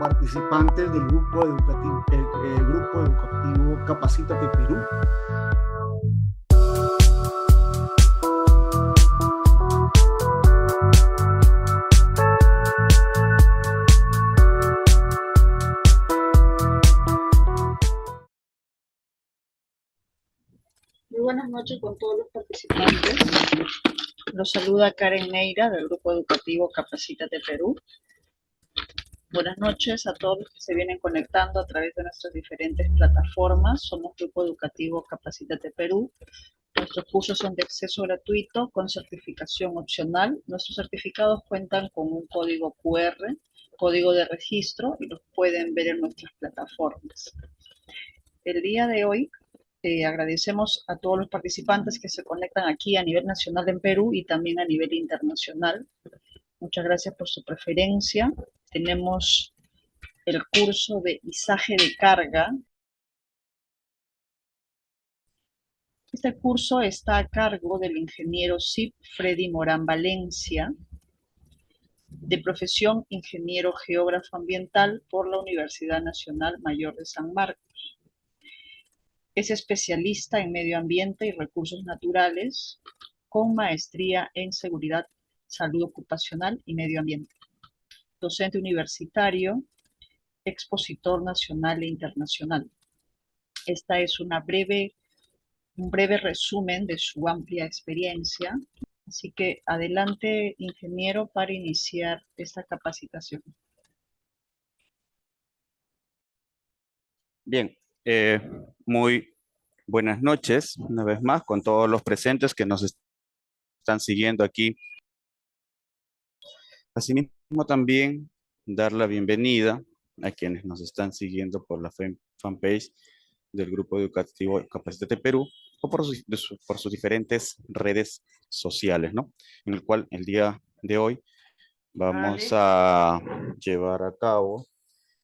participantes del grupo educativo Capacítate Perú. Muy buenas noches con todos los participantes. Los saluda Karen Neira del Grupo Educativo Capacítate Perú. Buenas noches a todos los que se vienen conectando a través de nuestras diferentes plataformas. Somos Grupo Educativo Capacítate Perú. Nuestros cursos son de acceso gratuito con certificación opcional. Nuestros certificados cuentan con un código QR, código de registro, y los pueden ver en nuestras plataformas. El día de hoy agradecemos a todos los participantes que se conectan aquí a nivel nacional en Perú y también a nivel internacional. Muchas gracias por su preferencia. Tenemos el curso de izaje de carga. Este curso está a cargo del ingeniero CIP Freddy Morán Valencia, de profesión ingeniero geógrafo ambiental por la Universidad Nacional Mayor de San Marcos. Es especialista en medio ambiente y recursos naturales, con maestría en seguridad, salud ocupacional y medio ambiente. Docente universitario, expositor nacional e internacional. Esta es un breve resumen de su amplia experiencia. Así que adelante, ingeniero, para iniciar esta capacitación. Bien, muy buenas noches una vez más con todos los presentes que nos están siguiendo aquí. Asimismo también dar la bienvenida a quienes nos están siguiendo por la fanpage del Grupo Educativo Capacítate Perú o por sus diferentes redes sociales, ¿no? En el cual el día de hoy vamos a llevar a cabo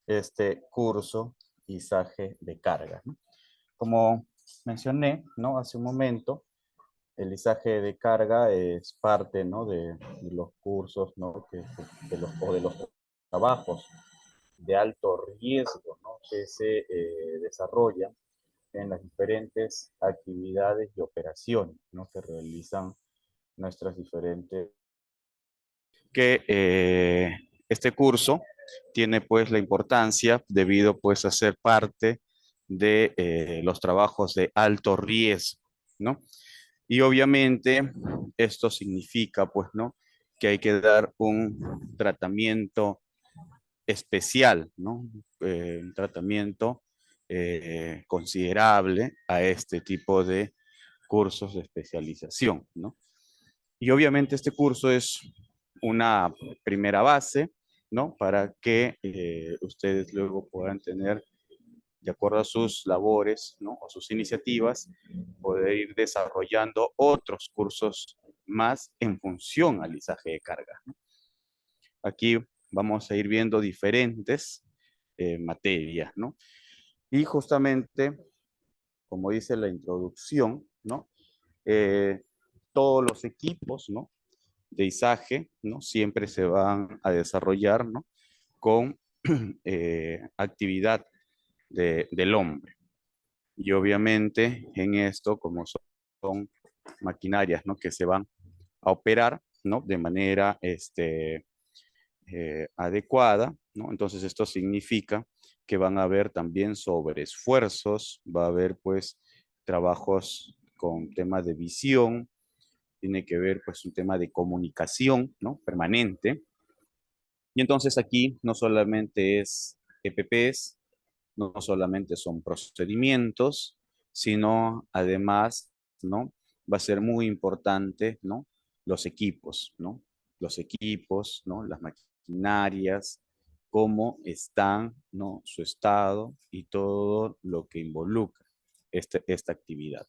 este curso izaje de carga, ¿no? Como mencioné, ¿no? Hace un momento, el izaje de carga es parte, ¿no? de los cursos, ¿no? o de los trabajos de alto riesgo, ¿no? Que se desarrollan en las diferentes actividades y operaciones, ¿no? Que realizan nuestras diferentes. Este curso tiene pues la importancia debido pues a ser parte de los trabajos de alto riesgo, ¿no? Y obviamente esto significa pues, ¿no? Que hay que dar un tratamiento especial, ¿no? Un tratamiento considerable a este tipo de cursos de especialización, ¿no? Y obviamente este curso es una primera base, ¿no? Para que ustedes luego puedan tener, de acuerdo a sus labores, ¿no? O sus iniciativas, poder ir desarrollando otros cursos más en función al izaje de carga, ¿no? Aquí vamos a ir viendo diferentes materias, ¿no? Y justamente, como dice la introducción, ¿no? Todos los equipos, ¿no? De izaje, ¿no? Siempre se van a desarrollar, ¿no? Con actividad del hombre. Y obviamente en esto, como son maquinarias, ¿no? Que se van a operar, ¿no? De manera adecuada, ¿no? Entonces esto significa que van a haber también sobreesfuerzos, va a haber pues trabajos con temas de visión, tiene que ver pues un tema de comunicación, ¿no? Permanente. Y entonces aquí no solamente es EPPs, no solamente son procedimientos, sino además, ¿no? Va a ser muy importante, ¿no? Los equipos, ¿no? Los equipos, ¿no? Las maquinarias, cómo están, ¿no? Su estado y todo lo que involucra esta actividad.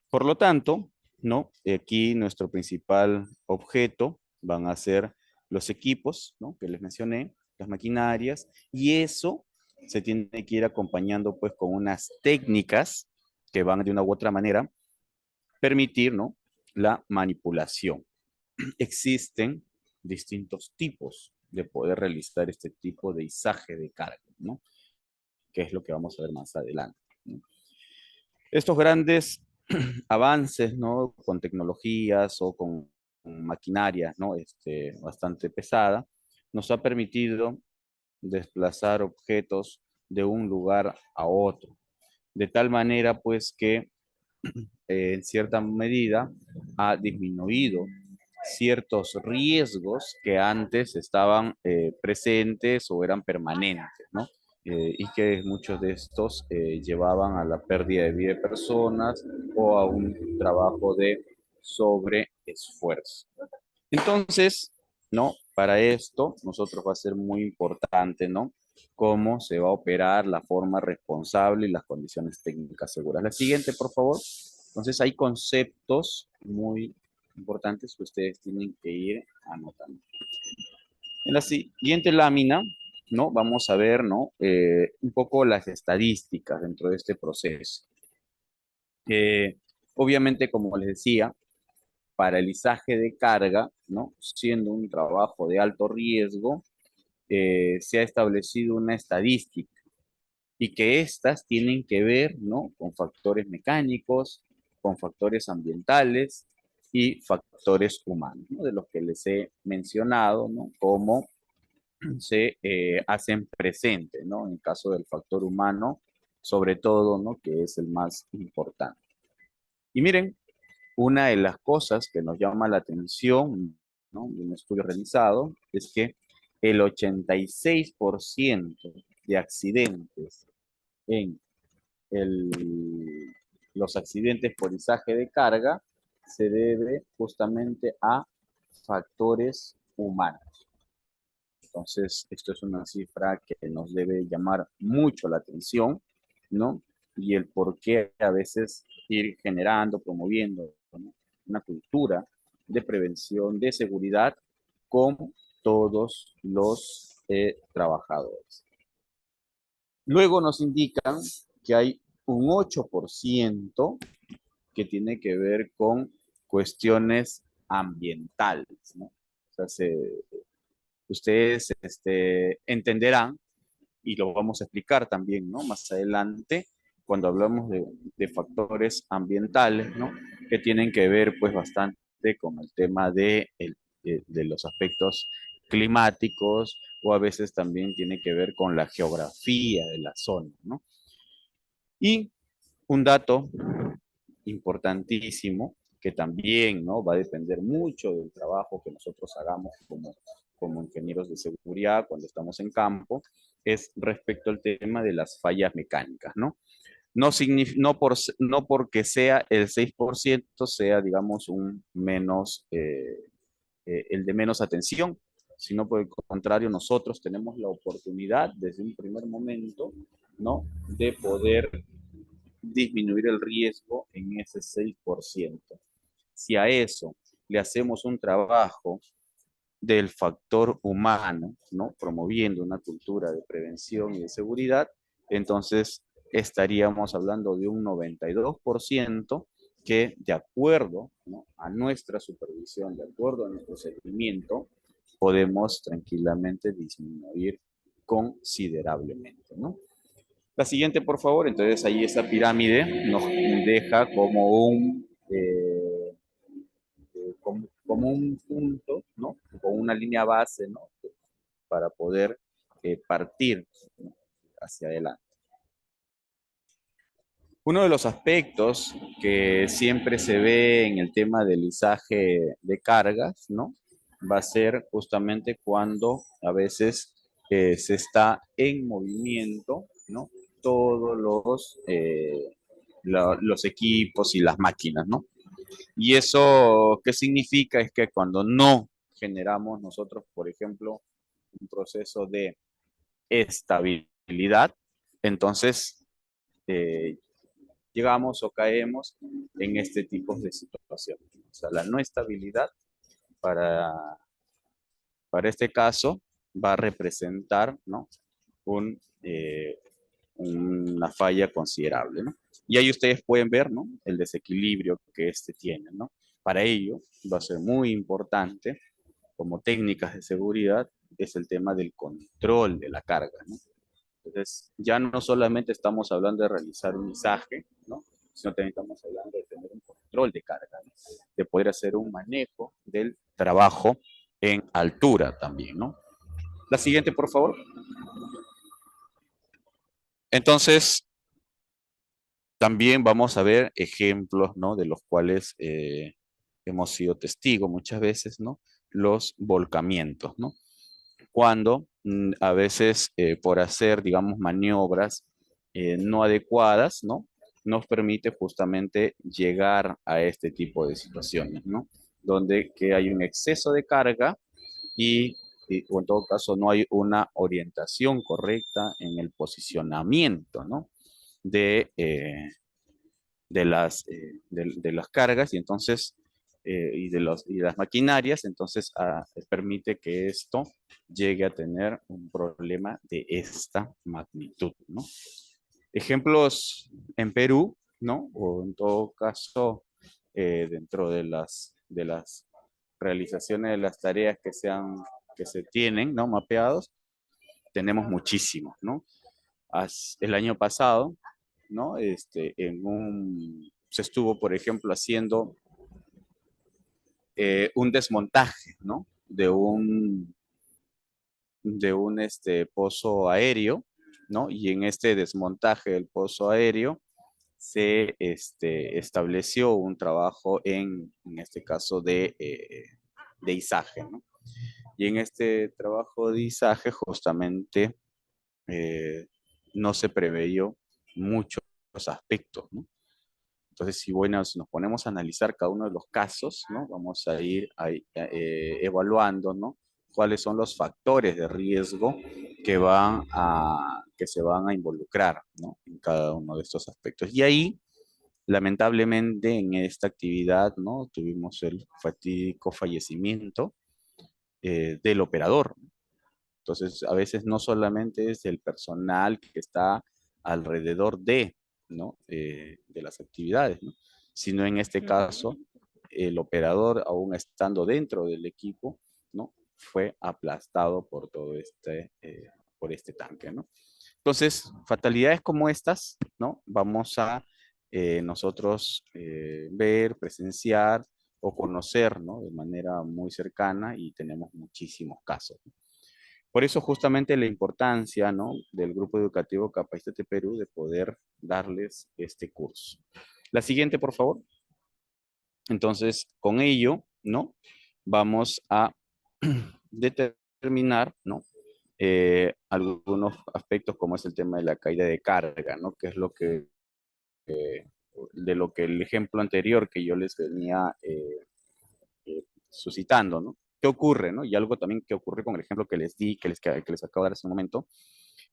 Por lo tanto, ¿no? Aquí nuestro principal objeto van a ser los equipos, ¿no? Que les mencioné, las maquinarias, y eso se tiene que ir acompañando pues con unas técnicas que van de una u otra manera permitir, ¿no? La manipulación. Existen distintos tipos de poder realizar este tipo de izaje de carga, ¿no? Que es lo que vamos a ver más adelante, ¿no? Estos grandes avances, ¿no? Con tecnologías o con maquinaria, ¿no? Bastante pesada, nos ha permitido desplazar objetos de un lugar a otro, de tal manera pues que en cierta medida ha disminuido ciertos riesgos que antes estaban presentes o eran permanentes, ¿no? Y que muchos de estos llevaban a la pérdida de vida de personas o a un trabajo de sobreesfuerzo. Entonces, ¿no? Para esto, nosotros va a ser muy importante, ¿no? Cómo se va a operar, la forma responsable y las condiciones técnicas seguras. La siguiente, por favor. Entonces, hay conceptos muy importantes que ustedes tienen que ir anotando. En la siguiente lámina, ¿no? Vamos a ver, ¿no? Un poco las estadísticas dentro de este proceso. Obviamente, como les decía, para el izaje de carga, ¿no? Siendo un trabajo de alto riesgo, se ha establecido una estadística y que estas tienen que ver, ¿no? Con factores mecánicos, con factores ambientales y factores humanos, ¿no? De los que les he mencionado, ¿no? Cómo se hacen presentes, ¿no? En el caso del factor humano, sobre todo, ¿no? Que es el más importante. Y miren, una de las cosas que nos llama la atención, ¿no? De un estudio realizado es que el 86% de accidentes en los accidentes por izaje de carga se debe justamente a factores humanos. Entonces, esto es una cifra que nos debe llamar mucho la atención, ¿no? Y el por qué a veces ir generando, promoviendo, ¿no? Una cultura de prevención, de seguridad con todos los trabajadores. Luego nos indican que hay un 8% que tiene que ver con cuestiones ambientales, ¿no? O sea, ustedes entenderán, y lo vamos a explicar también, ¿no? Más adelante, cuando hablamos de factores ambientales, ¿no? Que tienen que ver, pues, bastante con el tema de los aspectos climáticos, o a veces también tiene que ver con la geografía de la zona, ¿no? Y un dato importantísimo, que también, ¿no? Va a depender mucho del trabajo que nosotros hagamos como ingenieros de seguridad cuando estamos en campo, es respecto al tema de las fallas mecánicas, ¿no? No porque sea el 6% sea, digamos, el de menos atención, sino por el contrario, nosotros tenemos la oportunidad desde un primer momento, ¿no? De poder disminuir el riesgo en ese 6%. Si a eso le hacemos un trabajo del factor humano, ¿no? Promoviendo una cultura de prevención y de seguridad, entonces estaríamos hablando de un 92% que de acuerdo, ¿no? A nuestra supervisión, de acuerdo a nuestro seguimiento, podemos tranquilamente disminuir considerablemente, ¿no? La siguiente, por favor. Entonces ahí esa pirámide nos deja como un punto, ¿no? Con una línea base, ¿no? Para poder partir, ¿no? Hacia adelante. Uno de los aspectos que siempre se ve en el tema del izaje de cargas, ¿no? Va a ser justamente cuando a veces se está en movimiento, ¿no? Todos los equipos y las máquinas, ¿no? Y eso, ¿qué significa? Es que cuando no generamos nosotros, por ejemplo, un proceso de estabilidad, entonces eh, llegamos o caemos en este tipo de situaciones. O sea, la no estabilidad para, para este caso va a representar, ¿no? un, eh, una falla considerable, ¿no? Y ahí ustedes pueden ver, ¿no? El desequilibrio que tiene, ¿no? Para ello va a ser muy importante, como técnicas de seguridad, es el tema del control de la carga, ¿no? Entonces, ya no solamente estamos hablando de realizar un izaje, ¿no? Sino también estamos hablando de tener un control de carga, ¿no? De poder hacer un manejo del trabajo en altura también, ¿no? La siguiente, por favor. Entonces, también vamos a ver ejemplos, ¿no? De los cuales hemos sido testigos muchas veces, ¿no? Los volcamientos, ¿no? Cuando a veces por hacer, digamos, maniobras no adecuadas, ¿no? Nos permite justamente llegar a este tipo de situaciones, ¿no? Donde que hay un exceso de carga o en todo caso no hay una orientación correcta en el posicionamiento, ¿no? De, de las cargas y entonces y las maquinarias, entonces permite que esto llegue a tener un problema de esta magnitud, ¿no? Ejemplos en Perú, ¿no? O en todo caso, dentro de las realizaciones de las tareas que se tienen, ¿no? Mapeados, tenemos muchísimos, ¿no? El año pasado, ¿no? Se estuvo, por ejemplo, haciendo un desmontaje, ¿no? De un pozo aéreo, ¿no? Y en este desmontaje del pozo aéreo se estableció un trabajo en este caso de izaje, ¿no? Y en este trabajo de izaje justamente no se preveyó muchos aspectos, ¿no? Entonces, si nos ponemos a analizar cada uno de los casos, ¿no? Vamos a ir evaluando, ¿no? Cuáles son los factores de riesgo que se van a involucrar, ¿no? En cada uno de estos aspectos. Y ahí, lamentablemente, en esta actividad, ¿no? Tuvimos el fatídico fallecimiento del operador. Entonces, a veces no solamente es el personal que está alrededor ¿no? De las actividades, ¿no? Sino en este caso, el operador, aún estando dentro del equipo, ¿no? Fue aplastado por por este tanque, ¿no? Entonces, fatalidades como estas, ¿no? Vamos a nosotros ver, presenciar o conocer, ¿no? De manera muy cercana y tenemos muchísimos casos, ¿no? Por eso justamente la importancia, ¿no? Del Grupo Educativo Capacítate Perú de poder darles este curso. La siguiente, por favor. Entonces, con ello, ¿no? Vamos a determinar, ¿no? Algunos aspectos como es el tema de la caída de carga, ¿no? Que es de lo que el ejemplo anterior que yo les venía suscitando, ¿no? ¿Qué ocurre, no? Y algo también que ocurre con el ejemplo que les di, que les acabo de dar hace un momento,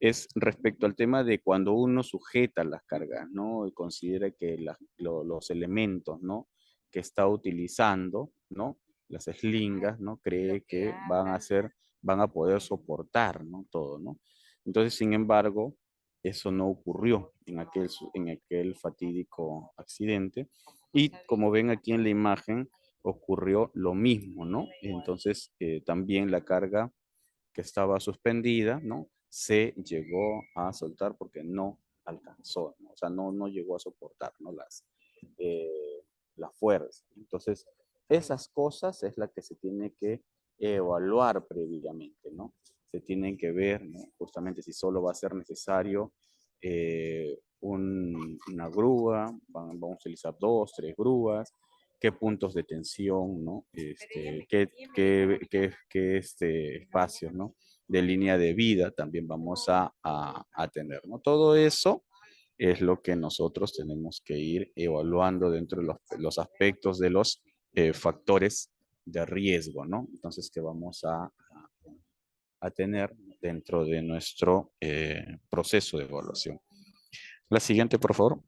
es respecto al tema de cuando uno sujeta las cargas, ¿no? Y considera que los elementos, ¿no? Que está utilizando, ¿no? Las eslingas, ¿no? Cree que van a poder soportar, ¿no? Todo, ¿no? Entonces, sin embargo, eso no ocurrió en aquel fatídico accidente. Y como ven aquí en la imagen, ocurrió lo mismo, ¿no? Entonces, también la carga que estaba suspendida, ¿no? Se llegó a soltar porque no alcanzó, ¿no? O sea, no llegó a soportar, ¿no? La fuerza. Entonces, esas cosas es la que se tiene que evaluar previamente, ¿no? Se tienen que ver, ¿no? Justamente si solo va a ser necesario una grúa, vamos a utilizar 2, 3 grúas, qué puntos de tensión, ¿no? Qué espacios, ¿no? De línea de vida también vamos a tener, ¿no? Todo eso es lo que nosotros tenemos que ir evaluando dentro de los aspectos de los factores de riesgo, ¿no? Entonces, que vamos a tener dentro de nuestro proceso de evaluación. La siguiente, por favor.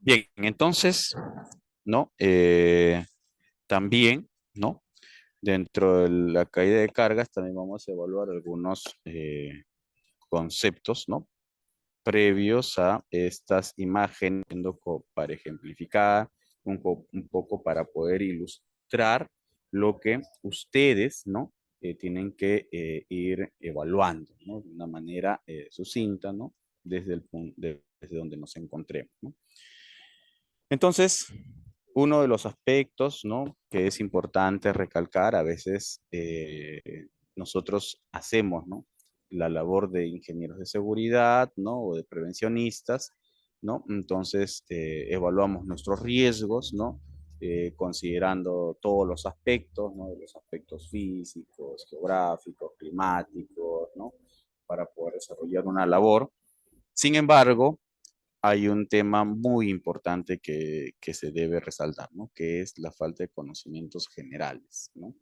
Bien, entonces, ¿no? También, ¿no? Dentro de la caída de cargas también vamos a evaluar algunos conceptos, ¿no? Previos a estas imágenes, para ejemplificar, un poco para poder ilustrar lo que ustedes, ¿no? Tienen que ir evaluando, ¿no? De una manera sucinta, ¿no? Desde el punto, desde donde nos encontremos, ¿no? Entonces, uno de los aspectos, ¿no? Que es importante recalcar, a veces nosotros hacemos, ¿no? La labor de ingenieros de seguridad, ¿no? O de prevencionistas, ¿no? Entonces, evaluamos nuestros riesgos, ¿no? Considerando todos los aspectos, ¿no? Los aspectos físicos, geográficos, climáticos, ¿no? Para poder desarrollar una labor. Sin embargo, hay un tema muy importante que se debe resaltar, ¿no? Que es la falta de conocimientos generales, ¿no?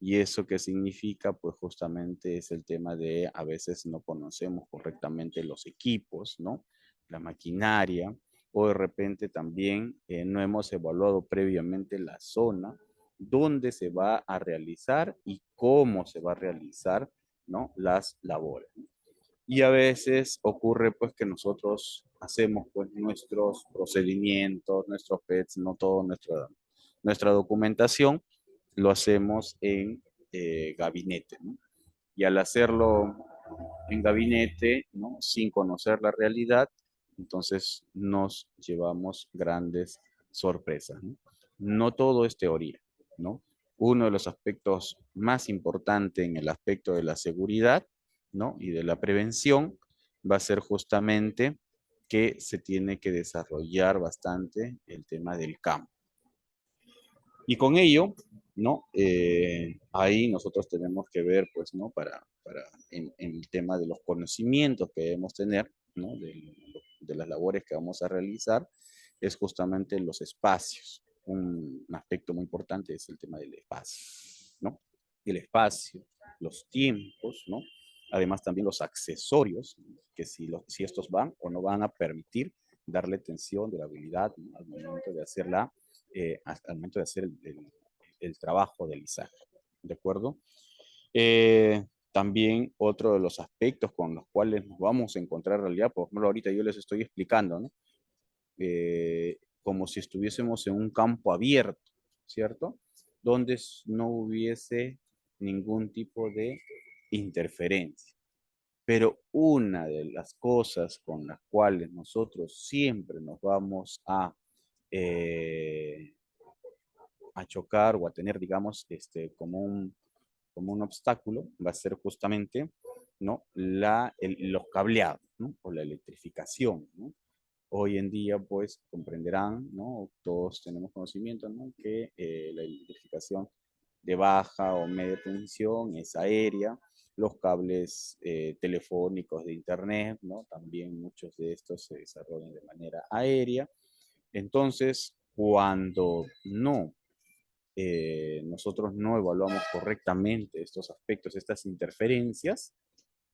¿Y eso qué significa? Pues justamente es el tema de a veces no conocemos correctamente los equipos, ¿no? La maquinaria, o de repente también no hemos evaluado previamente la zona donde se va a realizar y cómo se va a realizar, ¿no? Las labores, ¿no? Y a veces ocurre pues que nosotros hacemos pues nuestros procedimientos, nuestros PETs, no toda nuestra documentación, lo hacemos en gabinete, ¿no? Y al hacerlo en gabinete, ¿no? Sin conocer la realidad, entonces nos llevamos grandes sorpresas, ¿no? No todo es teoría, ¿no? Uno de los aspectos más importantes en el aspecto de la seguridad, ¿no? Y de la prevención va a ser justamente que se tiene que desarrollar bastante el tema del campo. Y con ello, ¿no? Ahí nosotros tenemos que ver, pues, ¿no? En el tema de los conocimientos que debemos tener, ¿no? De las labores que vamos a realizar, es justamente los espacios. Un aspecto muy importante es el tema del espacio, ¿no? El espacio, los tiempos, ¿no? Además también los accesorios, que si estos van o no van a permitir darle tensión, durabilidad, ¿no? Al momento de hacer al momento de hacer el trabajo del izaje, ¿de acuerdo? También otro de los aspectos con los cuales nos vamos a encontrar en realidad, por ejemplo, ahorita yo les estoy explicando, ¿no? Como si estuviésemos en un campo abierto, ¿cierto? Donde no hubiese ningún tipo de interferencia. Pero una de las cosas con las cuales nosotros siempre nos vamos eh, a chocar o a tener, digamos, como un obstáculo, va a ser justamente, ¿no? Los cableados, ¿no? O la electrificación, ¿no? Hoy en día, pues, comprenderán, ¿no? Todos tenemos conocimiento, ¿no? Que la electrificación de baja o media tensión es aérea, los cables telefónicos de internet, ¿no? También muchos de estos se desarrollan de manera aérea. Entonces, cuando nosotros no evaluamos correctamente estos aspectos, estas interferencias,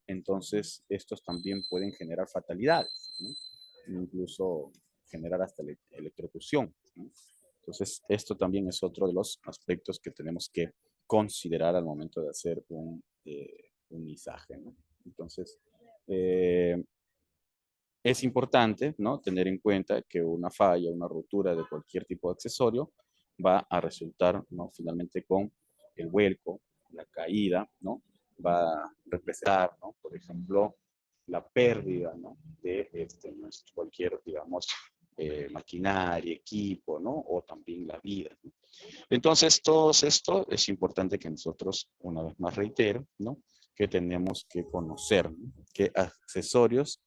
entonces estos también pueden generar fatalidades, ¿no? Incluso generar hasta electrocución, ¿no? Entonces, esto también es otro de los aspectos que tenemos que considerar al momento de hacer un izaje, ¿no? Entonces, es importante, ¿no? Tener en cuenta que una falla, una rotura de cualquier tipo de accesorio va a resultar, ¿no? Finalmente con el vuelco, la caída, ¿no? Va a representar, ¿no? Por ejemplo, la pérdida, ¿no? De cualquier, digamos, maquinaria, equipo, ¿no? O también la vida, ¿no? Entonces, todo esto es importante que nosotros, una vez más reitero, ¿no? Que tenemos que conocer, ¿no? Qué accesorios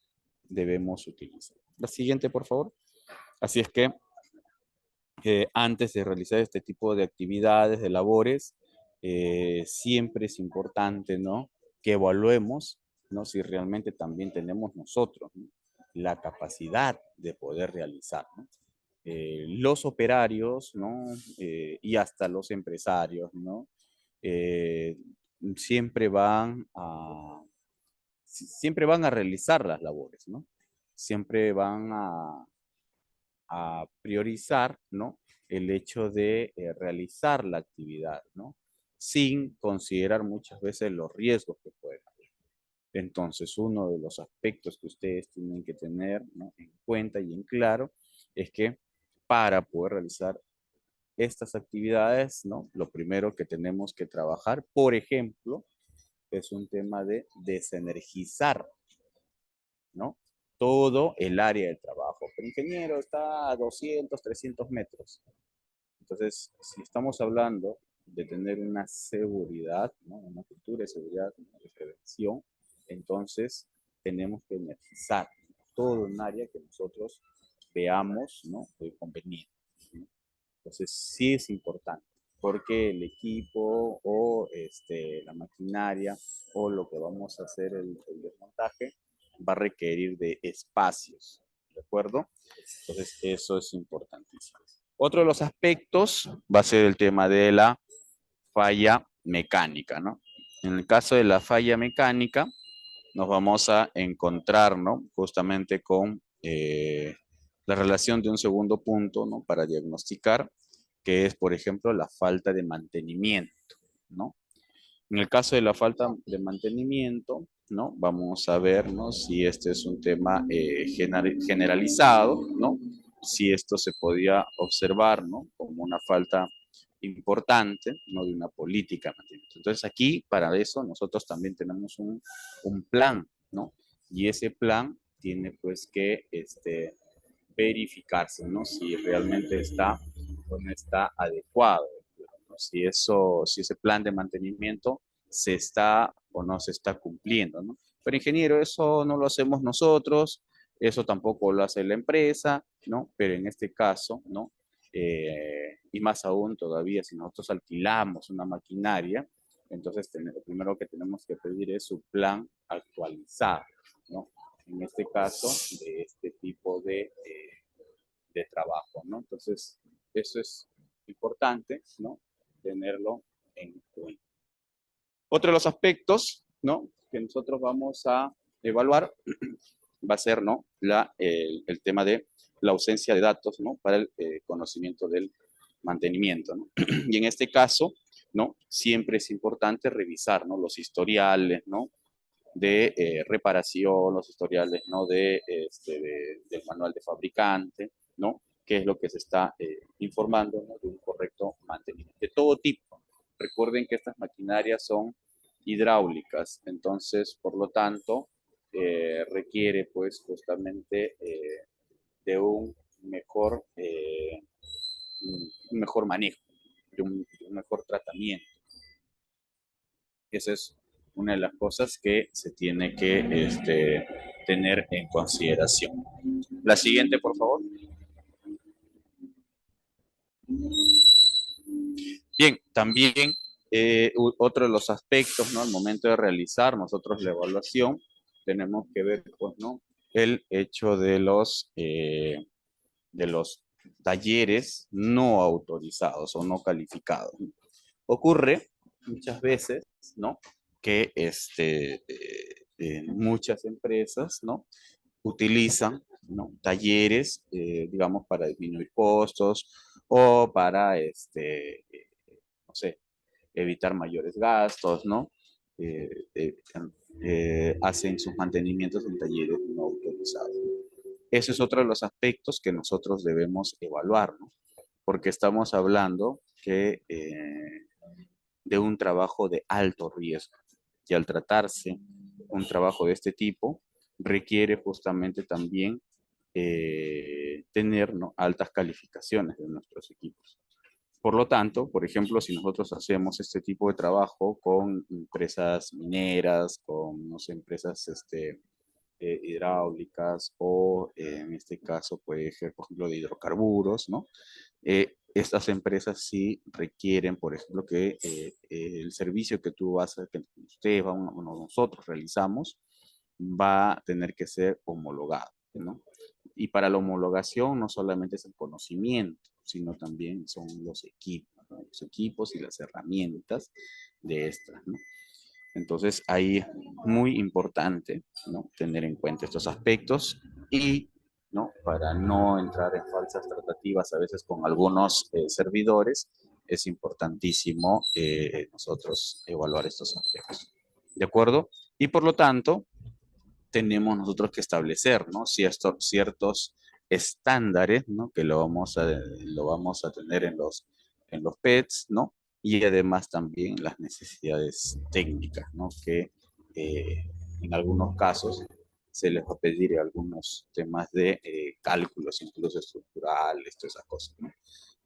debemos utilizar. La siguiente, por favor. Así es que antes de realizar este tipo de actividades, de labores, siempre es importante, ¿no? Que evaluemos, ¿no? Si realmente también tenemos nosotros, ¿no? La capacidad de poder realizar, ¿no? Los operarios, ¿no? Y hasta los empresarios, ¿no? Eh, siempre siempre van a realizar las labores, ¿no? Siempre van a priorizar, ¿no? El hecho de realizar la actividad, ¿no? Sin considerar muchas veces los riesgos que pueden haber. Entonces, uno de los aspectos que ustedes tienen que tener, ¿no? En cuenta y en claro es que para poder realizar estas actividades, ¿no? Lo primero que tenemos que trabajar, por ejemplo, es un tema de desenergizar, ¿no? Todo el área de trabajo. El ingeniero está a 200, 300 metros. Entonces, si estamos hablando de tener una seguridad, ¿no? Una cultura de seguridad, de prevención, entonces tenemos que energizar todo un área que nosotros veamos, ¿no? Conveniente, ¿no? Entonces, sí es importante, porque el equipo o la maquinaria o lo que vamos a hacer el desmontaje va a requerir de espacios, ¿de acuerdo? Entonces, eso es importantísimo. Otro de los aspectos va a ser el tema de la falla mecánica, ¿no? En el caso de la falla mecánica, nos vamos a encontrar, ¿no? Justamente con la relación de un segundo punto, ¿no? Para diagnosticar, que es, por ejemplo, la falta de mantenimiento, ¿no? En el caso de la falta de mantenimiento, ¿no? Vamos a ver, ¿no? Si este es un tema generalizado, ¿no? Si esto se podía observar, ¿no? Como una falta importante, ¿no? De una política de mantenimiento. Entonces aquí, para eso, nosotros también tenemos un plan, ¿no? Y ese plan tiene pues que verificarse, ¿no? Si realmente está o no está adecuado, ¿no? Si ese plan de mantenimiento se está o no se está cumpliendo, ¿no? Pero ingeniero, eso no lo hacemos nosotros, eso tampoco lo hace la empresa, ¿no? Pero en este caso, ¿no? Y más aún todavía si nosotros alquilamos una maquinaria, entonces lo primero que tenemos que pedir es su plan actualizado, ¿no? En este caso, de este tipo de trabajo, ¿no? Entonces, eso es importante, ¿no? Tenerlo en cuenta. Otro de los aspectos, ¿no? Que nosotros vamos a evaluar va a ser, ¿no? El tema de la ausencia de datos, ¿no? Para el conocimiento del mantenimiento, ¿no? Y en este caso, ¿no? Siempre es importante revisar, ¿no? Los historiales, ¿no? De reparación, los historiales, ¿no? Del manual de fabricante, ¿no? Qué es lo que se está informando, ¿no? De un correcto mantenimiento. De todo tipo. Recuerden que estas maquinarias son hidráulicas, entonces, por lo tanto, requiere, pues, justamente de un mejor manejo, de un mejor tratamiento. Esa es una de las cosas que se tiene que tener en consideración. La siguiente, por favor. Bien, también otro de los aspectos, ¿no? Al momento de realizar nosotros la evaluación, tenemos que ver, pues, ¿no? El hecho de los talleres no autorizados o no calificados. Ocurre muchas veces, ¿no? Que muchas empresas, ¿no? Utilizan, ¿no? Talleres, digamos, para disminuir costos o para, no sé, evitar mayores gastos, ¿no? Hacen sus mantenimientos en talleres no autorizados. Ese es otro de los aspectos que nosotros debemos evaluar, ¿no? Porque estamos hablando de un trabajo de alto riesgo. Y al tratarse un trabajo de este tipo, requiere justamente también tener, ¿no? Altas calificaciones de nuestros equipos. Por lo tanto, por ejemplo, si nosotros hacemos este tipo de trabajo con empresas mineras, con, no sé, empresas hidráulicas o en este caso puede ser, por ejemplo, de hidrocarburos, ¿no? Estas empresas sí requieren, por ejemplo, que el servicio que que ustedes o nosotros realizamos va a tener que ser homologado, ¿no? Y para la homologación no solamente es el conocimiento, sino también son los equipos, ¿no? Los equipos y las herramientas de estas, ¿no? Entonces, ahí es muy importante, ¿no? Tener en cuenta estos aspectos y, ¿no? Para no entrar en falsas tratativas a veces con algunos servidores, es importantísimo nosotros evaluar estos aspectos. ¿De acuerdo? Y por lo tanto, tenemos nosotros que establecer, ¿no? Ciertos estándares, ¿no? Que lo vamos a tener en los en los PETs, ¿no? Y además también las necesidades técnicas, ¿no? Que en algunos casos se les va a pedir algunos temas de cálculos, incluso estructurales, todas esas cosas, ¿no?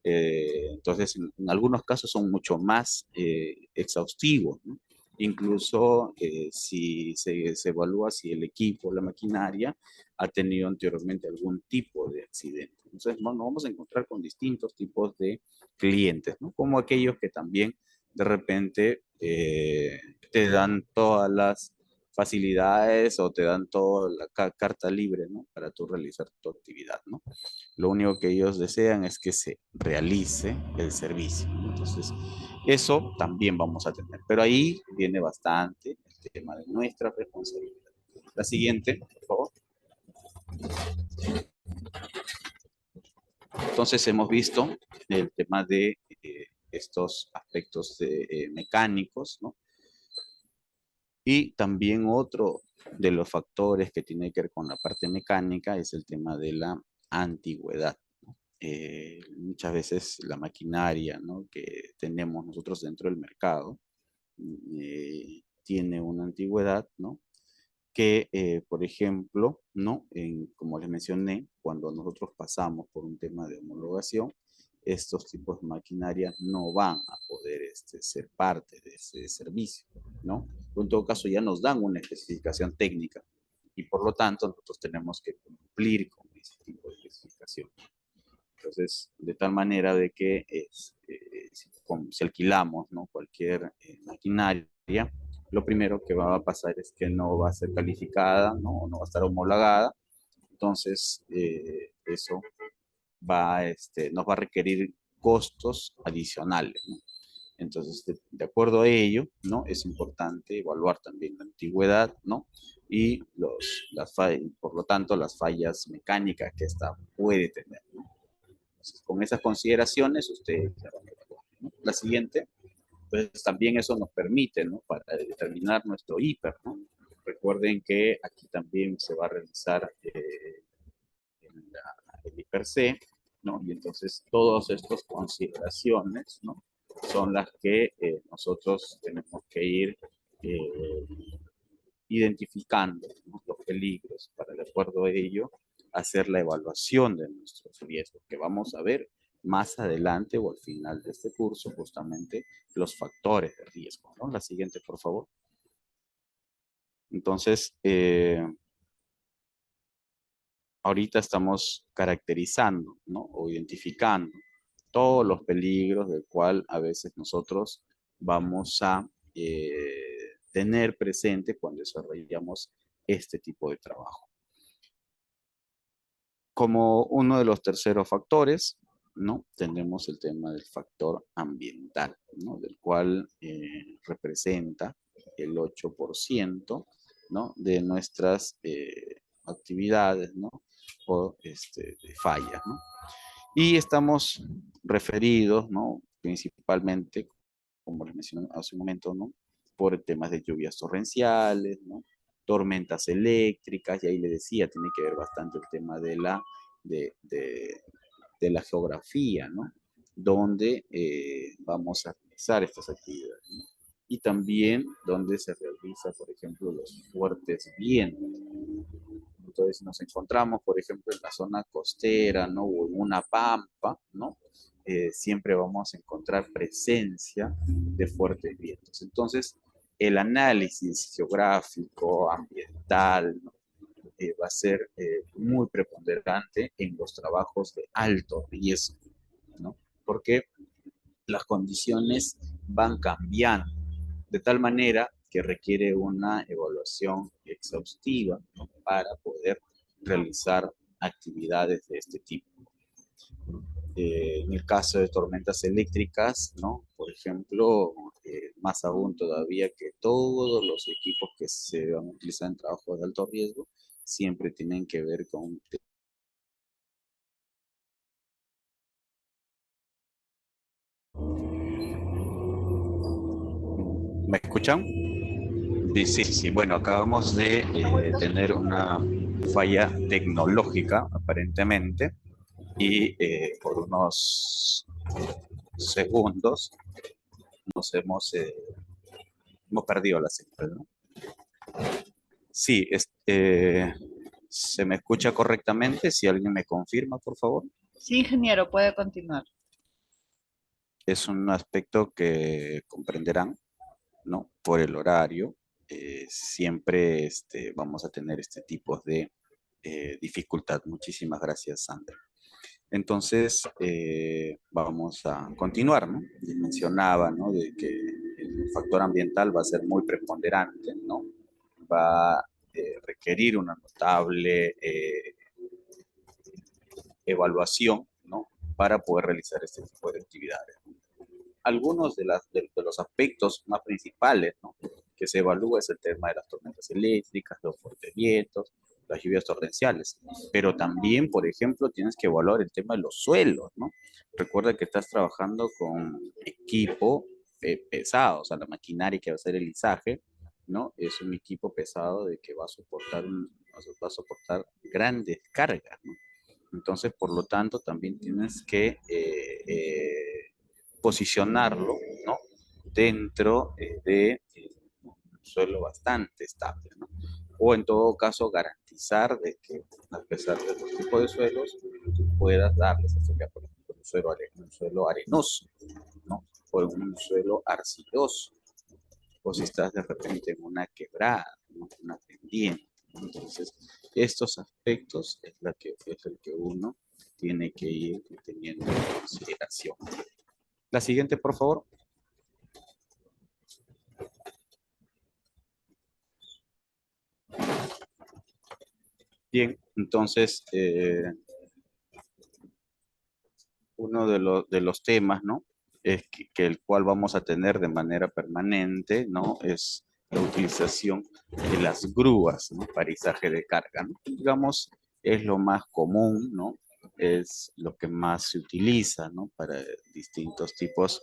Entonces, en algunos casos son mucho más exhaustivos, ¿no? Incluso si se evalúa si el equipo, la maquinaria, ha tenido anteriormente algún tipo de accidente. Entonces, nos vamos a encontrar con distintos tipos de clientes, ¿no? Como aquellos que también de repente te dan todas las facilidades o te dan toda la carta libre, ¿no? Para tú realizar tu actividad, ¿no? Lo único que ellos desean es que se realice el servicio, ¿no? Entonces, eso también vamos a tener. Pero ahí viene bastante el tema de nuestra responsabilidad. La siguiente, por favor. Entonces, hemos visto el tema de estos aspectos mecánicos, ¿no? Y también otro de los factores que tiene que ver con la parte mecánica es el tema de la antigüedad. Muchas veces la maquinaria, ¿no?, que tenemos nosotros dentro del mercado tiene una antigüedad, ¿no?, que, por ejemplo, ¿no?, como les mencioné, cuando nosotros pasamos por un tema de homologación, estos tipos de maquinaria no van a poder ser parte de ese servicio, ¿no? En todo caso, ya nos dan una especificación técnica y por lo tanto nosotros tenemos que cumplir con ese tipo de especificación. Entonces, de tal manera de que si alquilamos, ¿no?, cualquier maquinaria, lo primero que va a pasar es que no va a ser calificada, no va a estar homologada. Entonces, eso nos va a requerir costos adicionales, ¿no? Entonces, de acuerdo a ello, ¿no?, es importante evaluar también la antigüedad, ¿no?, y por lo tanto, las fallas mecánicas que esta puede tener, ¿no? Entonces, con esas consideraciones, usted ya va a evaluar, ¿no? La siguiente, pues también eso nos permite, ¿no?, para determinar nuestro IPER, ¿no? Recuerden que aquí también se va a realizar el IPER-C, ¿no? Y entonces todas estas consideraciones, ¿no?, son las que nosotros tenemos que ir identificando, ¿no?, los peligros para, de acuerdo a ello, hacer la evaluación de nuestros riesgos, que vamos a ver más adelante o al final de este curso, justamente los factores de riesgo, ¿no? La siguiente, por favor. Entonces, ahorita estamos caracterizando, ¿no?, o identificando todos los peligros del cual a veces nosotros vamos a tener presente cuando desarrollamos este tipo de trabajo. Como uno de los terceros factores, ¿no?, tenemos el tema del factor ambiental, ¿no?, del cual representa el 8%, ¿no?, de nuestras actividades, ¿no?, o de fallas, ¿no? Y estamos referidos, ¿no?, principalmente, como les mencioné hace un momento, ¿no?, por temas de lluvias torrenciales, ¿no?, tormentas eléctricas, y ahí le decía, tiene que ver bastante el tema de la geografía, ¿no?, donde vamos a realizar estas actividades, ¿no? Y también donde se realiza, por ejemplo, los fuertes vientos. Entonces nos encontramos, por ejemplo, en la zona costera, ¿no?, o en una pampa, ¿no?, siempre vamos a encontrar presencia de fuertes vientos. Entonces, el análisis geográfico, ambiental, ¿no?, va a ser muy preponderante en los trabajos de alto riesgo, ¿no?, porque las condiciones van cambiando de tal manera que requiere una evaluación exhaustiva, ¿no?, para poder realizar actividades de este tipo. En el caso de tormentas eléctricas, ¿no?, por ejemplo, más aún todavía, que todos los equipos que se van a utilizar en trabajos de alto riesgo siempre tienen que ver con... ¿Me escuchan? Sí. Bueno, acabamos de tener una falla tecnológica, aparentemente, y por unos segundos hemos perdido la señal, ¿no? Sí, ¿se me escucha correctamente? Si alguien me confirma, por favor. Sí, ingeniero, puede continuar. Es un aspecto que comprenderán, ¿no? Por el horario, siempre vamos a tener este tipo de dificultad. Muchísimas gracias, Sandra. Entonces, vamos a continuar, ¿no? Y mencionaba, ¿no? De que el factor ambiental va a ser muy preponderante, ¿no? Va a requerir una notable evaluación, ¿no? Para poder realizar este tipo de actividades. Algunos de los aspectos más principales, ¿no? Que se evalúa es el tema de las tormentas eléctricas, los fuertes vientos, las lluvias torrenciales, pero también, por ejemplo, tienes que evaluar el tema de los suelos, ¿no? Recuerda que estás trabajando con equipo pesado, o sea, la maquinaria que va a hacer el izaje, ¿no? Es un equipo pesado de que va a soportar grandes cargas, ¿no? Entonces, por lo tanto, también tienes que posicionarlo, ¿no? Dentro de un suelo bastante estable, ¿no? O en todo caso garantizar de que a pesar de los tipos de suelos, tú puedas darles, por ejemplo, un suelo arenoso, ¿no? O un suelo arcilloso, o si estás de repente en una quebrada, ¿no? Una pendiente. Entonces, estos aspectos es el que uno tiene que ir teniendo en consideración. La siguiente, por favor. Bien, entonces, uno de los temas, ¿no? Es que el cual vamos a tener de manera permanente, ¿no? Es la utilización de las grúas, ¿no? Para izaje de carga, ¿no? Digamos, es lo más común, ¿no? Es lo que más se utiliza, ¿no? Para distintos tipos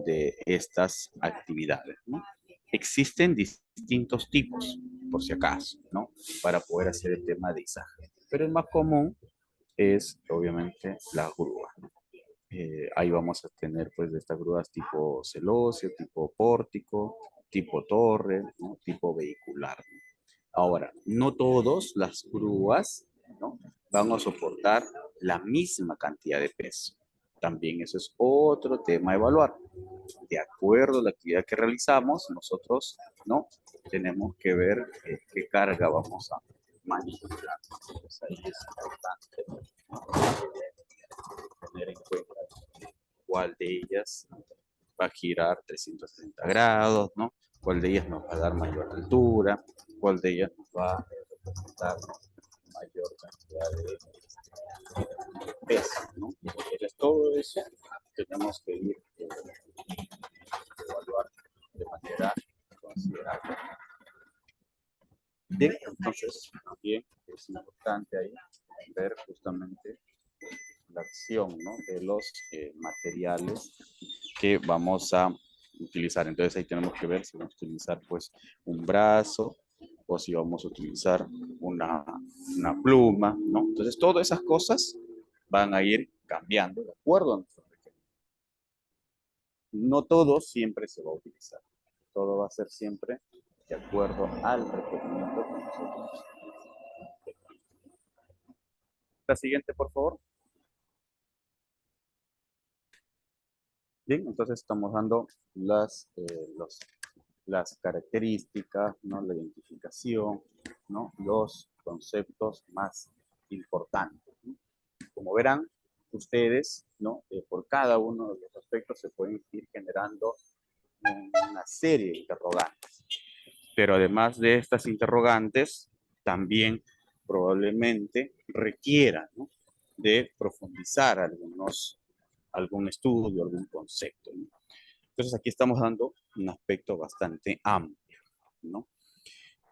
de estas actividades, ¿no? Existen distintos tipos, por si acaso, ¿no? Para poder hacer el tema de izaje. Pero el más común es, obviamente, la grúa, ¿no? Ahí vamos a tener pues de estas grúas tipo celosio, tipo pórtico, tipo torre, ¿no? Tipo vehicular, ¿no? Ahora, no todas las grúas, ¿no? Van a soportar la misma cantidad de peso. También eso es otro tema a evaluar. De acuerdo a la actividad que realizamos, nosotros, ¿no? Tenemos que ver qué carga vamos a manipular. Entonces ahí es importante tener en cuenta cuál de ellas va a girar 360 grados, ¿no? Cuál de ellas nos va a dar mayor altura, cuál de ellas nos va a representar mayor cantidad de peso, ¿no? Entonces todo eso tenemos que ir evaluar de manera considerable. Bien, entonces también es importante ahí ver justamente la acción, ¿no? De los materiales que vamos a utilizar. Entonces ahí tenemos que ver si vamos a utilizar pues un brazo o si vamos a utilizar una pluma, ¿no? Entonces todas esas cosas van a ir cambiando de acuerdo a nuestro requerimiento. No todo siempre se va a utilizar. Todo va a ser siempre de acuerdo al requerimiento que nosotros tenemos. La siguiente, por favor. Bien, entonces estamos dando las características, ¿no? La identificación, ¿no? Los conceptos más importantes, ¿no? Como verán, ustedes, ¿no? Por cada uno de los aspectos se pueden ir generando una serie de interrogantes. Pero además de estas interrogantes, también probablemente requieran, ¿no? De profundizar algún estudio, algún concepto, ¿no? Entonces aquí estamos dando un aspecto bastante amplio, ¿no?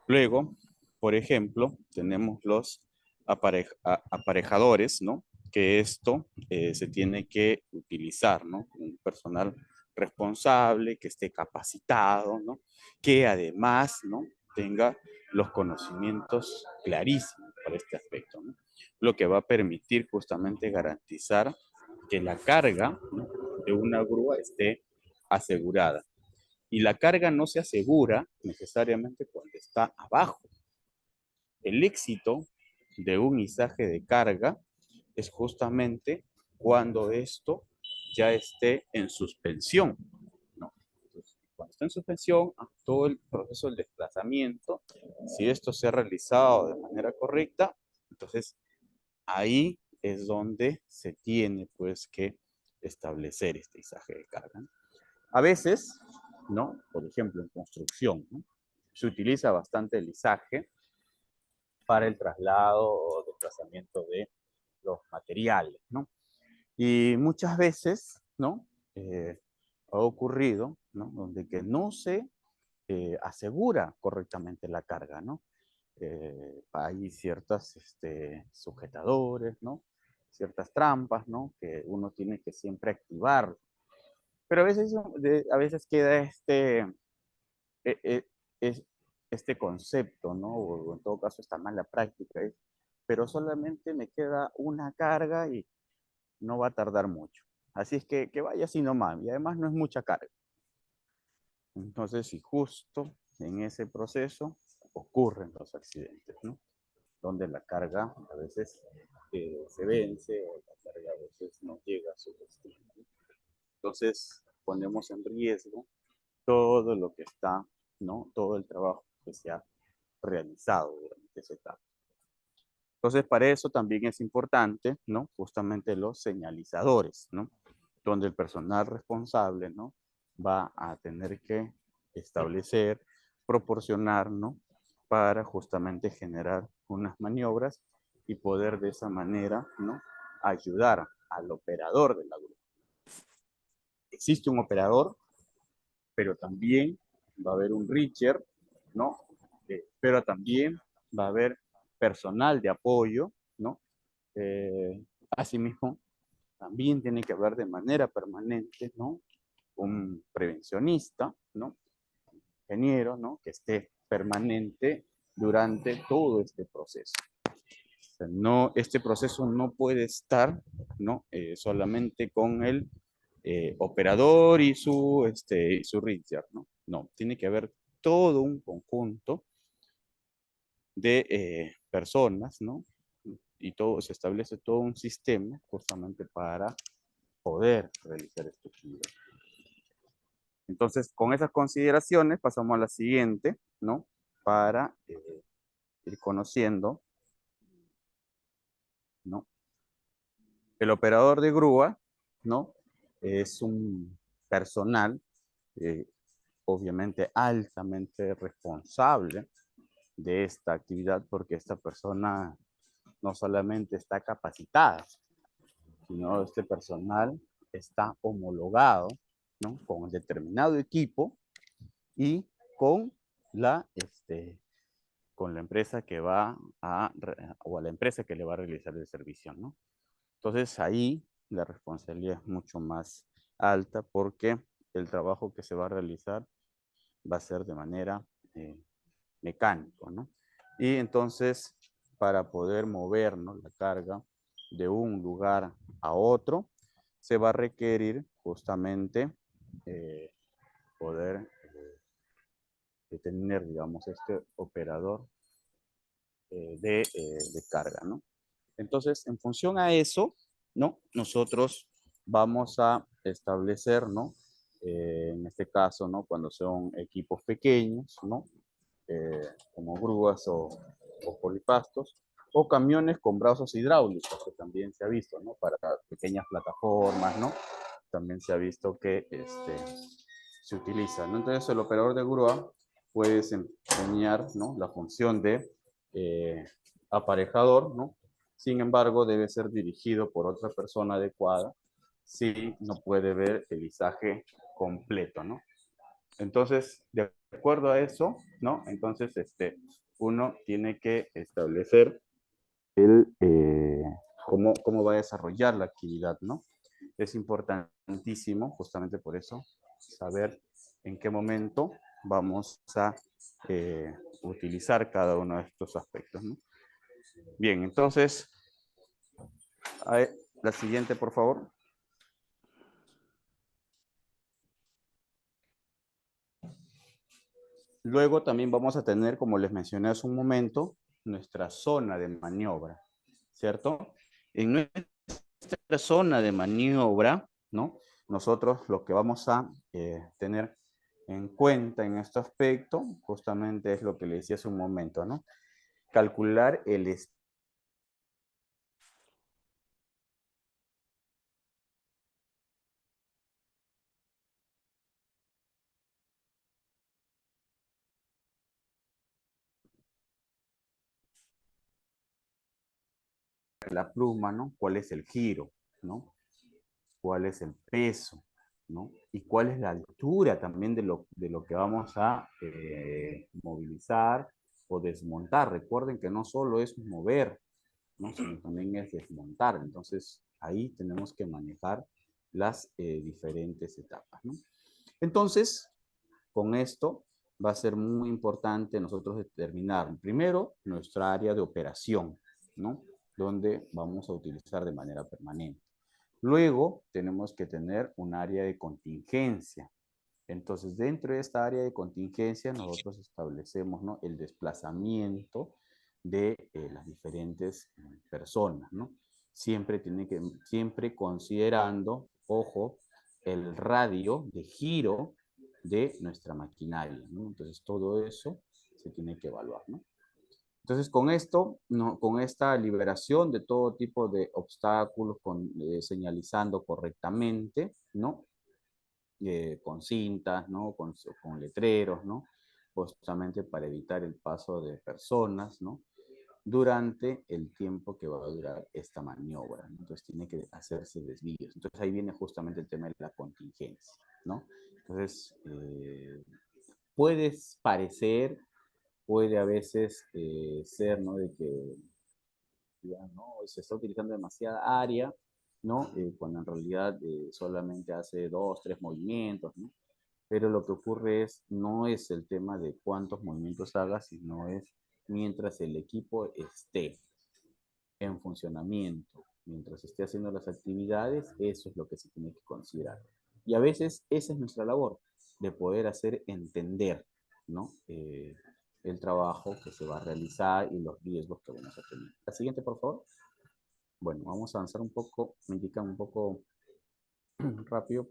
Luego, por ejemplo, tenemos los aparejadores, ¿no? Que esto se tiene que utilizar, ¿no? Un personal responsable, que esté capacitado, ¿no? Que además, ¿no? Tenga los conocimientos clarísimos para este aspecto, ¿no? Lo que va a permitir justamente garantizar que la carga, ¿no? de una grúa esté asegurada. Y la carga no se asegura necesariamente cuando está abajo. El éxito de un izaje de carga es justamente cuando esto ya esté en suspensión, ¿no? Entonces, cuando está en suspensión, todo el proceso del desplazamiento, si esto se ha realizado de manera correcta, entonces ahí es donde se tiene pues que establecer este izaje de carga, ¿no? A veces, ¿no? Por ejemplo, en construcción, ¿no? Se utiliza bastante el izaje para el traslado o desplazamiento de los materiales, ¿no? Y muchas veces, ¿no? Ha ocurrido, ¿no? Donde que no se asegura correctamente la carga, ¿no? Hay ciertas sujetadores, ¿no? Ciertas trampas, ¿no? Que uno tiene que siempre activar. Pero a veces queda eh, eh, es, este concepto, ¿no? O en todo caso esta mala práctica, pero solamente me queda una carga y no va a tardar mucho. Así es que vaya así nomás, y además no es mucha carga. Entonces, si justo en ese proceso ocurren los accidentes, ¿no? Donde la carga a veces se vence o la carga a veces no llega a su destino, ¿no? Entonces, ponemos en riesgo todo lo que está, ¿no? Todo el trabajo que se ha realizado durante esa etapa. Entonces, para eso también es importante, ¿no? Justamente los señalizadores, ¿no? Donde el personal responsable, ¿no? Va a tener que establecer, proporcionar, ¿no? Para justamente generar unas maniobras y poder de esa manera, ¿no? Ayudar al operador de la grúa. Existe un operador, pero también va a haber un richer, ¿no? Pero también va a haber personal de apoyo, ¿no? Asimismo, también tiene que haber de manera permanente, ¿no? Un prevencionista, ¿no? Ingeniero, ¿no? Que esté permanente durante todo este proceso. O sea, no, este proceso no puede estar, ¿no? Solamente con el operador y su richer, ¿no? No, tiene que haber todo un conjunto de personas, ¿no? Y todo, se establece todo un sistema justamente para poder realizar este estudio. Entonces, con esas consideraciones pasamos a la siguiente, ¿no? Para ir conociendo, ¿no? El operador de grúa, ¿no? Es un personal, eh, obviamente, altamente responsable de esta actividad porque esta persona no solamente está capacitada, sino este personal está homologado, ¿no? Con determinado equipo y con con la empresa que va o a la empresa que le va a realizar el servicio, ¿no? Entonces ahí la responsabilidad es mucho más alta porque el trabajo que se va a realizar va a ser de manera mecánica, ¿no? Y entonces para poder movernos la carga de un lugar a otro, se va a requerir justamente poder tener, digamos, este operador de carga, ¿no? Entonces, en función a eso, ¿no? Nosotros vamos a establecer, ¿no? En este caso, ¿no? Cuando son equipos pequeños, ¿no? Como grúas o polipastos, o camiones con brazos hidráulicos, que también se ha visto, ¿no? Para pequeñas plataformas, ¿no? También se ha visto que se utiliza, ¿no? Entonces, el operador de grúa puede desempeñar, ¿no? La función de aparejador, ¿no? Sin embargo, debe ser dirigido por otra persona adecuada si no puede ver el izaje completo, ¿no? Entonces, de acuerdo a eso, ¿no? Entonces, uno tiene que establecer cómo va a desarrollar la actividad, ¿no? Es importantísimo, justamente por eso, saber en qué momento vamos a utilizar cada uno de estos aspectos, ¿no? Bien, entonces, la siguiente, por favor. Luego también vamos a tener, como les mencioné hace un momento, nuestra zona de maniobra, ¿cierto? En nuestra zona de maniobra, ¿no? Nosotros lo que vamos a tener en cuenta en este aspecto, justamente es lo que le decía hace un momento, ¿no? Calcular el la pluma, ¿no? ¿Cuál es el giro, ¿no? ¿Cuál es el peso, ¿no? Y cuál es la altura también de lo que vamos a movilizar o desmontar. Recuerden que no solo es mover, ¿no? Sino también es desmontar. Entonces, ahí tenemos que manejar las diferentes etapas, ¿no? Entonces, con esto va a ser muy importante nosotros determinar primero nuestra área de operación, ¿no? Donde vamos a utilizar de manera permanente. Luego tenemos que tener un área de contingencia. Entonces, dentro de esta área de contingencia, nosotros establecemos, ¿no? El desplazamiento de las diferentes personas, ¿no? Siempre considerando, ojo, el radio de giro de nuestra maquinaria, ¿no? Entonces, todo eso se tiene que evaluar, ¿no? Entonces, con esto, ¿no? Con esta liberación de todo tipo de obstáculos, señalizando correctamente, ¿no? Con cintas, ¿no? Con letreros, ¿no? Justamente para evitar el paso de personas, ¿no? Durante el tiempo que va a durar esta maniobra, ¿no? Entonces tiene que hacerse desvíos. Entonces ahí viene justamente el tema de la contingencia, ¿no? Entonces, puede parecer, puede a veces ser, ¿no? De que ya, ¿no? Se está utilizando demasiada área, ¿no? Cuando en realidad solamente hace 2, 3 movimientos, ¿no? Pero lo que ocurre no es el tema de cuántos movimientos haga, sino es mientras el equipo esté en funcionamiento, mientras esté haciendo las actividades, eso es lo que se tiene que considerar. Y a veces esa es nuestra labor, de poder hacer entender, ¿no? El trabajo que se va a realizar y los riesgos que vamos a tener. La siguiente, por favor. Bueno, vamos a avanzar un poco, me indican un poco rápido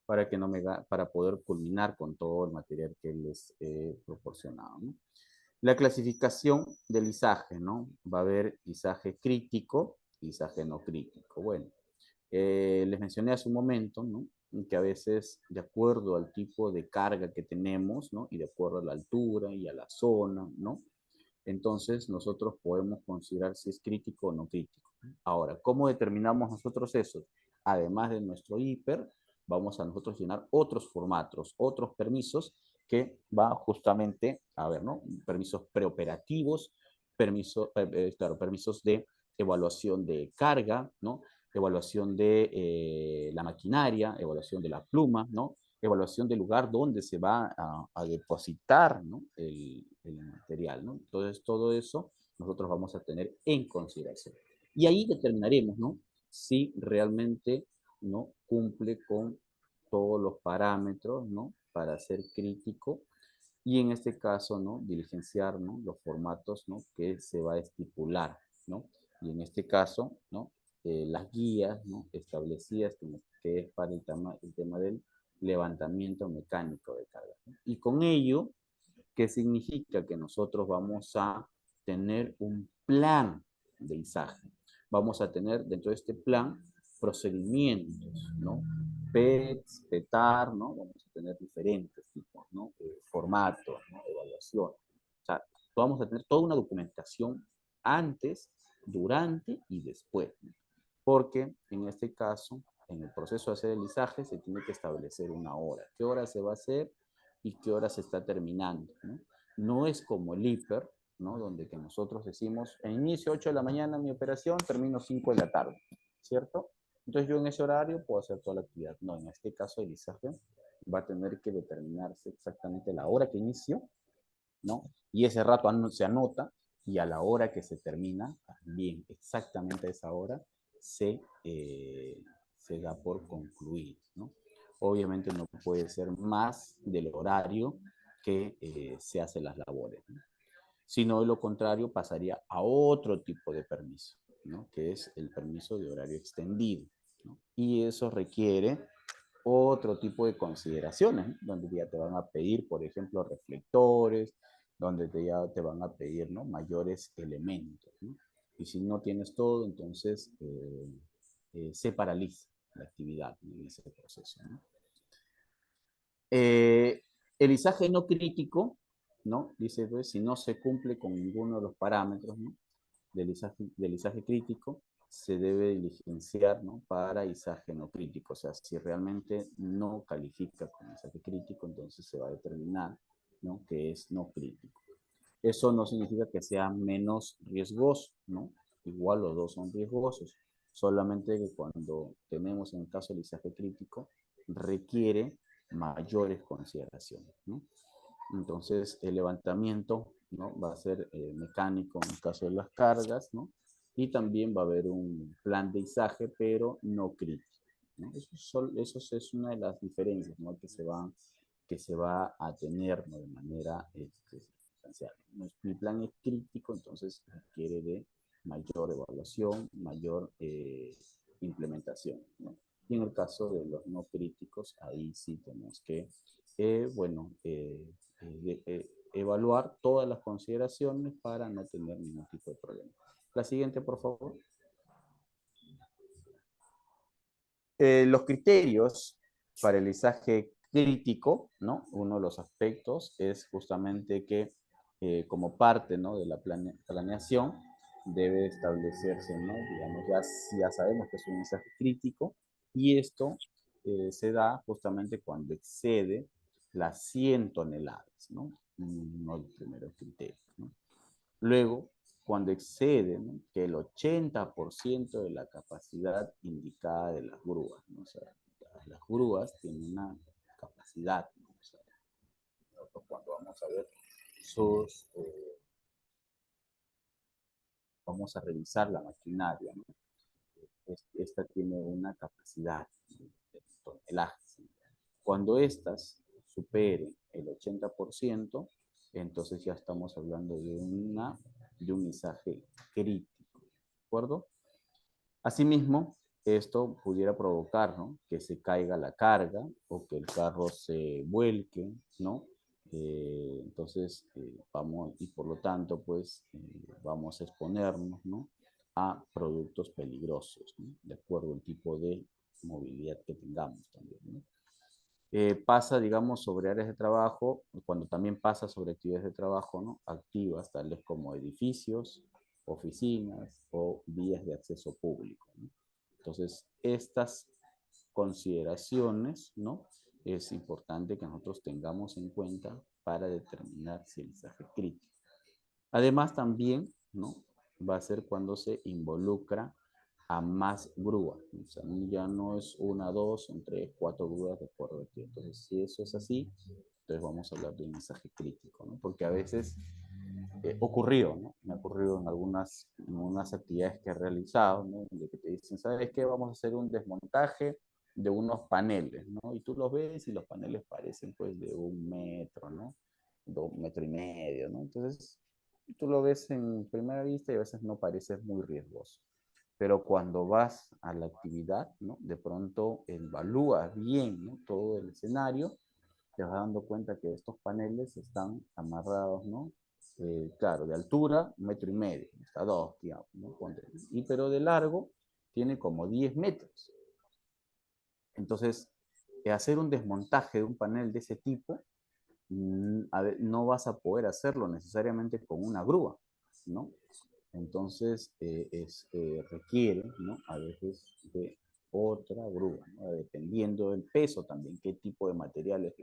para que no me para poder culminar con todo el material que les he proporcionado, ¿no? La clasificación del izaje, ¿no? Va a haber izaje crítico, izaje no crítico. Bueno, les mencioné hace un momento, ¿no? Que a veces, de acuerdo al tipo de carga que tenemos, ¿no? Y de acuerdo a la altura y a la zona, ¿no? Entonces, nosotros podemos considerar si es crítico o no crítico. Ahora, ¿cómo determinamos nosotros eso? Además de nuestro hiper, vamos a nosotros llenar otros formatos, otros permisos que va justamente, a ver, ¿no? Permisos preoperativos, permisos de evaluación de carga, ¿no? Evaluación de la maquinaria, evaluación de la pluma, ¿no? Evaluación del lugar donde se va a depositar, ¿no? el material, ¿no? Entonces, todo eso nosotros vamos a tener en consideración. Y ahí determinaremos, ¿no? Si realmente, ¿no? Cumple con todos los parámetros, ¿no? Para ser crítico y en este caso, ¿no? Diligenciar, ¿no? Los formatos, ¿no? Que se va a estipular, ¿no? Y en este caso, ¿no? Las guías, ¿no? Establecidas que es para el tema del levantamiento mecánico de carga, ¿no? Y con ello, ¿qué significa? Que nosotros vamos a tener un plan de izaje. Vamos a tener dentro de este plan procedimientos, ¿no? PETS, PETAR, ¿no? Vamos a tener diferentes tipos, ¿no? Formatos, ¿no? Evaluación. O sea, vamos a tener toda una documentación antes, durante y después, ¿no? Porque en este caso, en el proceso de hacer el izaje, se tiene que establecer una hora. ¿Qué hora se va a hacer y qué hora se está terminando? No, no es como el hiper, ¿no? Donde que nosotros decimos, inicio 8 de la mañana mi operación, termino 5 de la tarde, ¿cierto? Entonces yo en ese horario puedo hacer toda la actividad. No, en este caso el izaje va a tener que determinarse exactamente la hora que inicio, ¿no? Y ese rato se anota y a la hora que se termina, también exactamente a esa hora, se da por concluido, ¿no? Obviamente no puede ser más del horario que se hace las labores, ¿no? Si no, de lo contrario, pasaría a otro tipo de permiso, ¿no? Que es el permiso de horario extendido, ¿no? Y eso requiere otro tipo de consideraciones, ¿no? Donde ya te van a pedir, por ejemplo, reflectores, donde ya te van a pedir, ¿no? Mayores elementos, ¿no? Y si no tienes todo, entonces se paraliza la actividad, ¿no? En ese proceso, ¿no? El izaje no crítico, ¿no? Dice, pues, si no se cumple con ninguno de los parámetros, ¿no? del izaje crítico, se debe diligenciar, ¿no? Para izaje no crítico. O sea, si realmente no califica con izaje crítico, entonces se va a determinar, ¿no? Que es no crítico. Eso no significa que sea menos riesgoso, ¿no? Igual los dos son riesgosos. Solamente que cuando tenemos en el caso del izaje crítico, requiere mayores consideraciones, ¿no? Entonces, el levantamiento, ¿no? Va a ser mecánico en el caso de las cargas, ¿no? Y también va a haber un plan de izaje, pero no crítico, ¿no? Eso es una de las diferencias, ¿no? Que se va a tener, ¿no? De manera sustancial. Mi plan es crítico, entonces requiere de mayor evaluación, mayor implementación, ¿no? Y en el caso de los no críticos, ahí sí tenemos que, evaluar todas las consideraciones para no tener ningún tipo de problema. La siguiente, por favor. Los criterios para el izaje crítico, ¿no? Uno de los aspectos es justamente que como parte, ¿no? De la planeación debe establecerse, ¿no? Digamos, ya sabemos que es un izaje crítico y esto se da justamente cuando excede las 100 toneladas, ¿no? Uno de los primeros criterios, ¿no? Luego, cuando excede, ¿no? Que el 80% de la capacidad indicada de las grúas, ¿no? O sea, las grúas tienen una capacidad, ¿no? O sea, cuando vamos a ver sus, vamos a revisar la maquinaria, ¿no? Esta tiene una capacidad de tonelajes. Cuando estas superen el 80%, entonces ya estamos hablando de un izaje crítico, ¿de acuerdo? Asimismo, esto pudiera provocar, ¿no? Que se caiga la carga o que el carro se vuelque, ¿no? Entonces, y por lo tanto, pues, vamos a exponernos, ¿no? A productos peligrosos, ¿no? De acuerdo al tipo de movilidad que tengamos también, ¿no? Pasa, digamos, sobre áreas de trabajo, cuando también pasa sobre actividades de trabajo, ¿no? Activas, tales como edificios, oficinas o vías de acceso público, ¿no? Entonces, estas consideraciones, ¿no? Es importante que nosotros tengamos en cuenta para determinar si el izaje es crítico. Además, también, ¿no? Va a ser cuando se involucra a más grúas. O sea, ya no es una, dos, son tres, cuatro grúas de acuerdo aquí. Entonces, si eso es así, entonces vamos a hablar de un mensaje crítico, ¿no? Porque a veces ocurrió, ¿no? Me ha ocurrido en unas actividades que he realizado, ¿no? De que te dicen, ¿sabes qué? Vamos a hacer un desmontaje de unos paneles, ¿no? Y tú los ves y los paneles parecen pues de 1 metro, ¿no? De 1,5 metros, ¿no? Entonces, tú lo ves en primera vista y a veces no parece muy riesgoso. Pero cuando vas a la actividad, ¿no? De pronto evalúas bien, ¿no? Todo el escenario, te vas dando cuenta que estos paneles están amarrados, ¿no? Claro, de altura, 1,5 metros, hasta 2, digamos, ¿no? Pero de largo tiene como 10 metros. Entonces, hacer un desmontaje de un panel de ese tipo, no vas a poder hacerlo necesariamente con una grúa, ¿no? Entonces, requiere, ¿no? A veces de otra grúa, ¿no? Dependiendo del peso también, qué tipo de materiales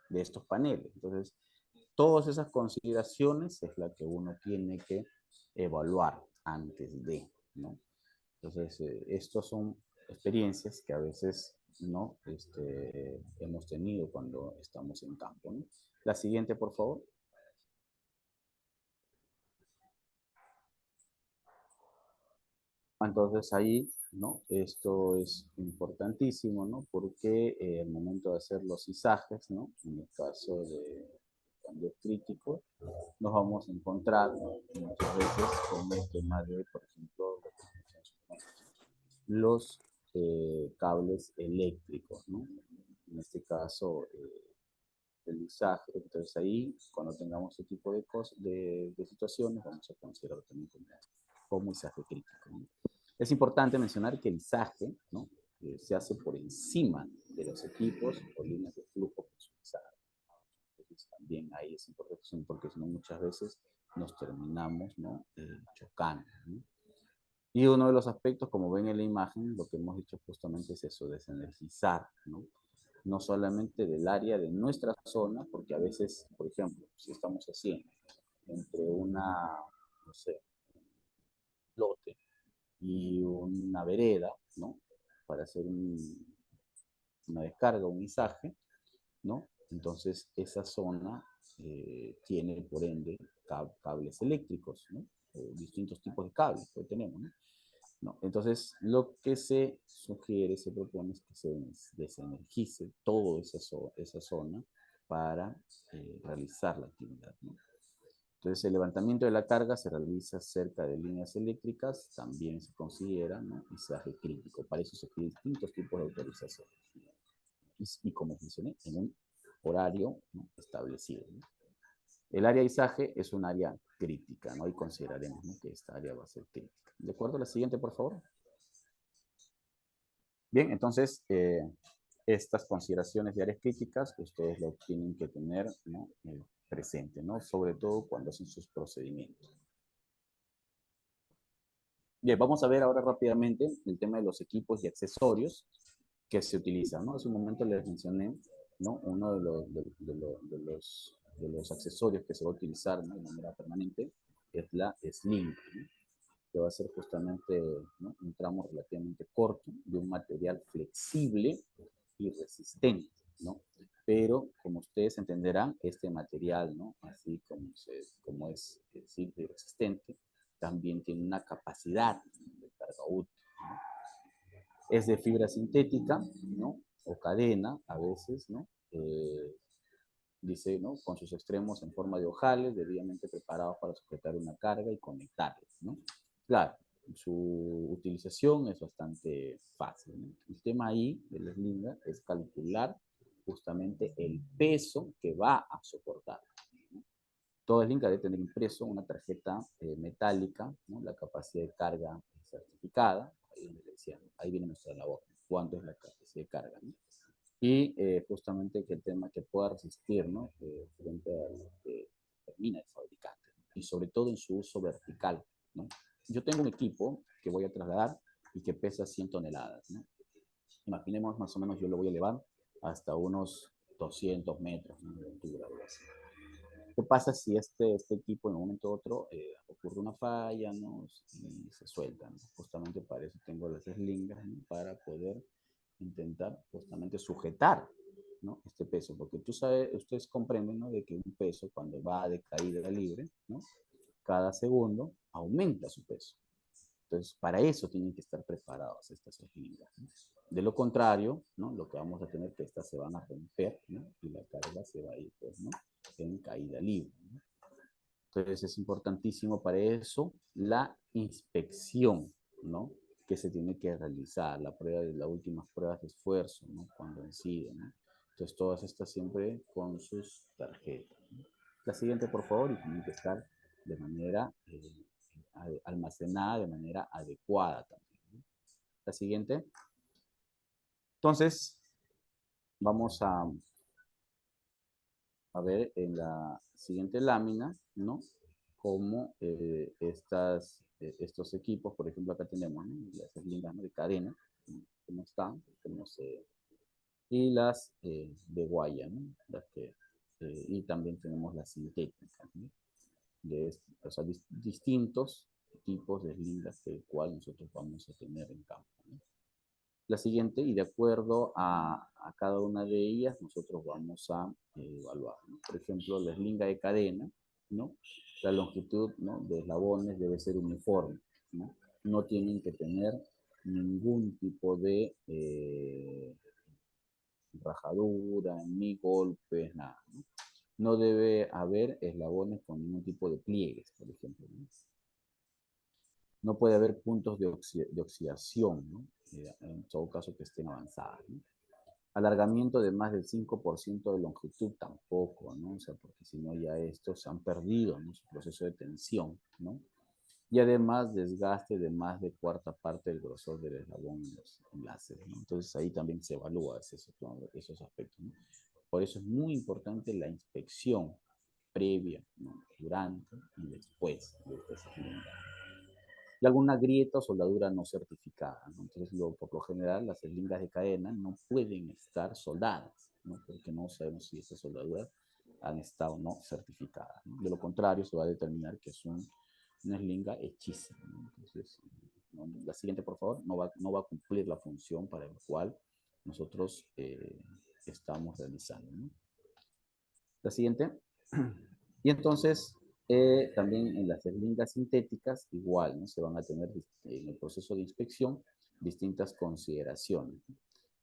de estos paneles. Entonces, todas esas consideraciones es la que uno tiene que evaluar antes de, ¿no? Entonces, estas son experiencias que a veces, ¿no? Hemos tenido cuando estamos en campo, ¿no? La siguiente, por favor. Entonces ahí, ¿no? Esto es importantísimo, ¿no? Porque al momento de hacer los izajes, ¿no? En el caso de cuando es crítico, nos vamos a encontrar, ¿no?, muchas veces con el tema de, por ejemplo, los cables eléctricos, ¿no? En este caso, el izaje. Entonces ahí, cuando tengamos este tipo de cosas, de situaciones, vamos a considerarlo también como izaje crítico, ¿no? Es importante mencionar que el izaje, ¿no?, se hace por encima de los equipos o líneas de flujo personalizadas. Entonces también ahí es importante, porque si no muchas veces nos terminamos, ¿no?, chocando, ¿no? Y uno de los aspectos, como ven en la imagen, lo que hemos dicho justamente es eso, desenergizar, ¿no? No solamente del área de nuestra zona, porque a veces, por ejemplo, si estamos haciendo entre una, no sé, lote y una vereda, ¿no?, para hacer una descarga, un izaje, ¿no? Entonces esa zona tiene por ende cables eléctricos, ¿no?, distintos tipos de cables que tenemos, ¿no? No, entonces, lo que se sugiere, se propone es que se desenergice toda esa zona para realizar la actividad, ¿no? Entonces, el levantamiento de la carga se realiza cerca de líneas eléctricas, también se considera, ¿no?, izaje crítico. Para eso se piden distintos tipos de autorizaciones. Y como mencioné, en un horario, ¿no?, establecido, ¿no? El área de izaje es un área crítica, ¿no? Y consideraremos, ¿no?, que esta área va a ser crítica. ¿De acuerdo? La siguiente, por favor. Bien, entonces, estas consideraciones de áreas críticas, ustedes lo tienen que tener, ¿no?, presente, ¿no?, sobre todo cuando hacen sus procedimientos. Bien, vamos a ver ahora rápidamente el tema de los equipos y accesorios que se utilizan, ¿no? Hace un momento les mencioné, ¿no?, uno de los accesorios que se va a utilizar, ¿no?, de manera permanente es la sling, ¿no?, que va a ser justamente, ¿no?, un tramo relativamente corto de un material flexible y resistente, ¿no? Pero, como ustedes entenderán, este material, ¿no?, así como es flexible y resistente, también tiene una capacidad de carga útil, ¿no? Es de fibra sintética, ¿no?, o cadena, a veces, ¿no? Dice, ¿no?, con sus extremos en forma de ojales, debidamente preparados para sujetar una carga y conectarlos, ¿no? Claro, su utilización es bastante fácil, ¿no? El tema ahí de la slinga es calcular justamente el peso que va a soportar, ¿no? Todo slinga debe tener impreso una tarjeta metálica, ¿no?, la capacidad de carga certificada. Ahí viene nuestra labor, cuánto es la capacidad de carga, ¿no? Y justamente que el tema que pueda resistir, ¿no?, frente a lo que termina el fabricante, ¿no?, y sobre todo en su uso vertical, ¿no? Yo tengo un equipo que voy a trasladar y que pesa 100 toneladas, ¿no? Imaginemos más o menos, yo lo voy a elevar hasta unos 200 metros, ¿no?, de altura, algo así. ¿Qué pasa si este equipo en un momento u otro ocurre una falla, ¿no?, y se suelta, ¿no? Justamente para eso tengo las slingas, ¿no?, para poder intentar justamente sujetar, ¿no?, este peso, porque ustedes comprenden, ¿no?, de que un peso cuando va de caída libre, ¿no?, cada segundo aumenta su peso. Entonces, para eso tienen que estar preparados estas slingas, ¿no? De lo contrario, ¿no?, lo que vamos a tener es que estas se van a romper, ¿no?, y la carga se va a ir, pues, ¿no?, en caída libre, ¿no? Entonces, es importantísimo para eso la inspección, ¿no?, que se tiene que realizar, las últimas pruebas de esfuerzo, ¿no?, cuando incide, ¿no? Entonces, todas estas siempre con sus tarjetas, ¿no? La siguiente, por favor, y tiene que estar de manera almacenada de manera adecuada también, ¿no? La siguiente. Entonces, vamos a ver en la siguiente lámina, ¿no?, cómo estos equipos, por ejemplo, acá tenemos, ¿no?, las slingas, ¿no?, de cadena, ¿no?, cómo están, y las de guaya, ¿no?, y también tenemos las sintéticas, ¿no?, o sea, distintos tipos de slingas del cual nosotros vamos a tener en campo, ¿no? La siguiente, y de acuerdo a cada una de ellas, nosotros vamos a evaluar, ¿no? Por ejemplo, la slinga de cadena, ¿no?, la longitud, ¿no?, de eslabones debe ser uniforme, ¿no? No tienen que tener ningún tipo de rajadura, ni golpes, nada, ¿no? No debe haber eslabones con ningún tipo de pliegues, por ejemplo, ¿no? No puede haber puntos de oxidación, ¿no? En todo caso que estén avanzadas, ¿no? Alargamiento de más del 5% de longitud tampoco, ¿no? O sea, porque si no ya estos se han perdido, ¿no? Su proceso de tensión, ¿no? Y además desgaste de más de cuarta parte del grosor del eslabón en los enlaces, ¿no? Entonces ahí también se evalúa esos aspectos, ¿no? Por eso es muy importante la inspección previa, ¿no? Durante y después de esta segunda. Y alguna grieta o soldadura no certificada, ¿no? Entonces, por lo general, las eslingas de cadena no pueden estar soldadas, ¿no? Porque no sabemos si esas soldaduras han estado o no certificadas, ¿no? De lo contrario, se va a determinar que es una eslinga hechiza, ¿no? Entonces, ¿no? La siguiente, por favor, no va a cumplir la función para la cual nosotros estamos realizando, ¿no? La siguiente. Y entonces, también en las eslingas sintéticas, igual, ¿no? Se van a tener en el proceso de inspección distintas consideraciones.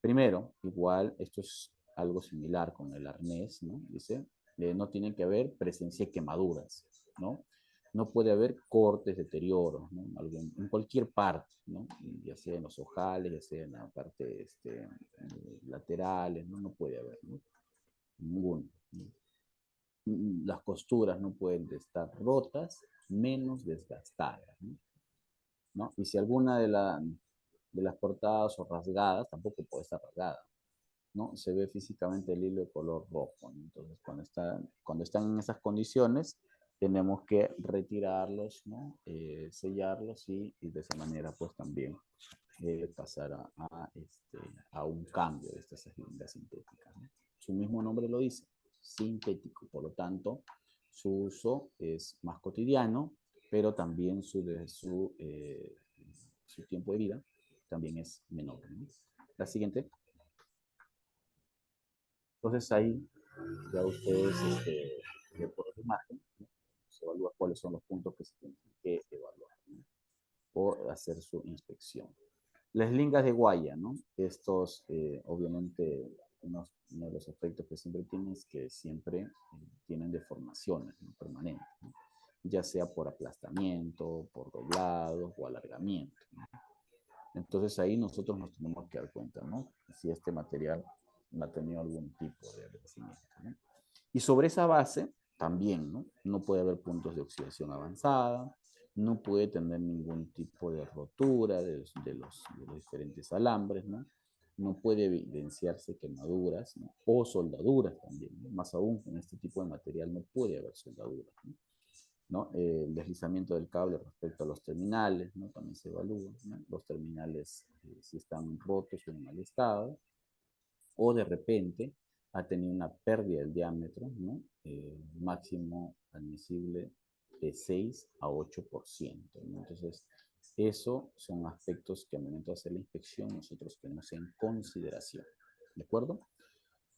Primero, igual, esto es algo similar con el arnés, ¿no? Dice, no tienen que haber presencia de quemaduras, ¿no? No puede haber cortes, deterioros, ¿no? En cualquier parte, ¿no? Ya sea en los ojales, ya sea en la parte laterales, ¿no? No puede haber, ¿no? Ninguno, ¿no? Las costuras no pueden estar rotas, menos desgastadas, ¿no? ¿No? Y si alguna de las cortadas o rasgadas, tampoco puede estar rasgada, ¿no? Se ve físicamente el hilo de color rojo, ¿no? Entonces, cuando están en esas condiciones, tenemos que retirarlos, ¿no? Sellarlos y de esa manera, pues también pasar a un cambio de estas eslingas sintéticas, ¿no? Su mismo nombre lo dice, sintético, por lo tanto, su uso es más cotidiano, pero también su tiempo de vida también es menor, ¿no? La siguiente. Entonces ahí ya ustedes, por la imagen, ¿no? Se evalúa cuáles son los puntos que se tienen que evaluar, ¿no? O hacer su inspección. Las lingas de guaya, ¿no? Estos, obviamente, uno de los efectos que siempre tienen es que siempre tienen deformaciones, ¿no? Permanentes, ¿no? Ya sea por aplastamiento, por doblado o alargamiento, ¿no? Entonces ahí nosotros nos tenemos que dar cuenta, ¿no? Si este material ha tenido algún tipo de envejecimiento, ¿no? Y sobre esa base también, ¿no? No puede haber puntos de oxidación avanzada, no puede tener ningún tipo de rotura de los diferentes alambres, ¿no? No puede evidenciarse quemaduras, ¿no? O soldaduras también, ¿no? Más aún en este tipo de material no puede haber soldaduras, ¿no? ¿No? El deslizamiento del cable respecto a los terminales, ¿no? También se evalúa, ¿no? Los terminales, si están rotos o en mal estado, o de repente ha tenido una pérdida del diámetro, ¿no? Máximo admisible de 6 a 8%, ¿no? Entonces, esos son aspectos que al momento de hacer la inspección nosotros tenemos en consideración, ¿de acuerdo?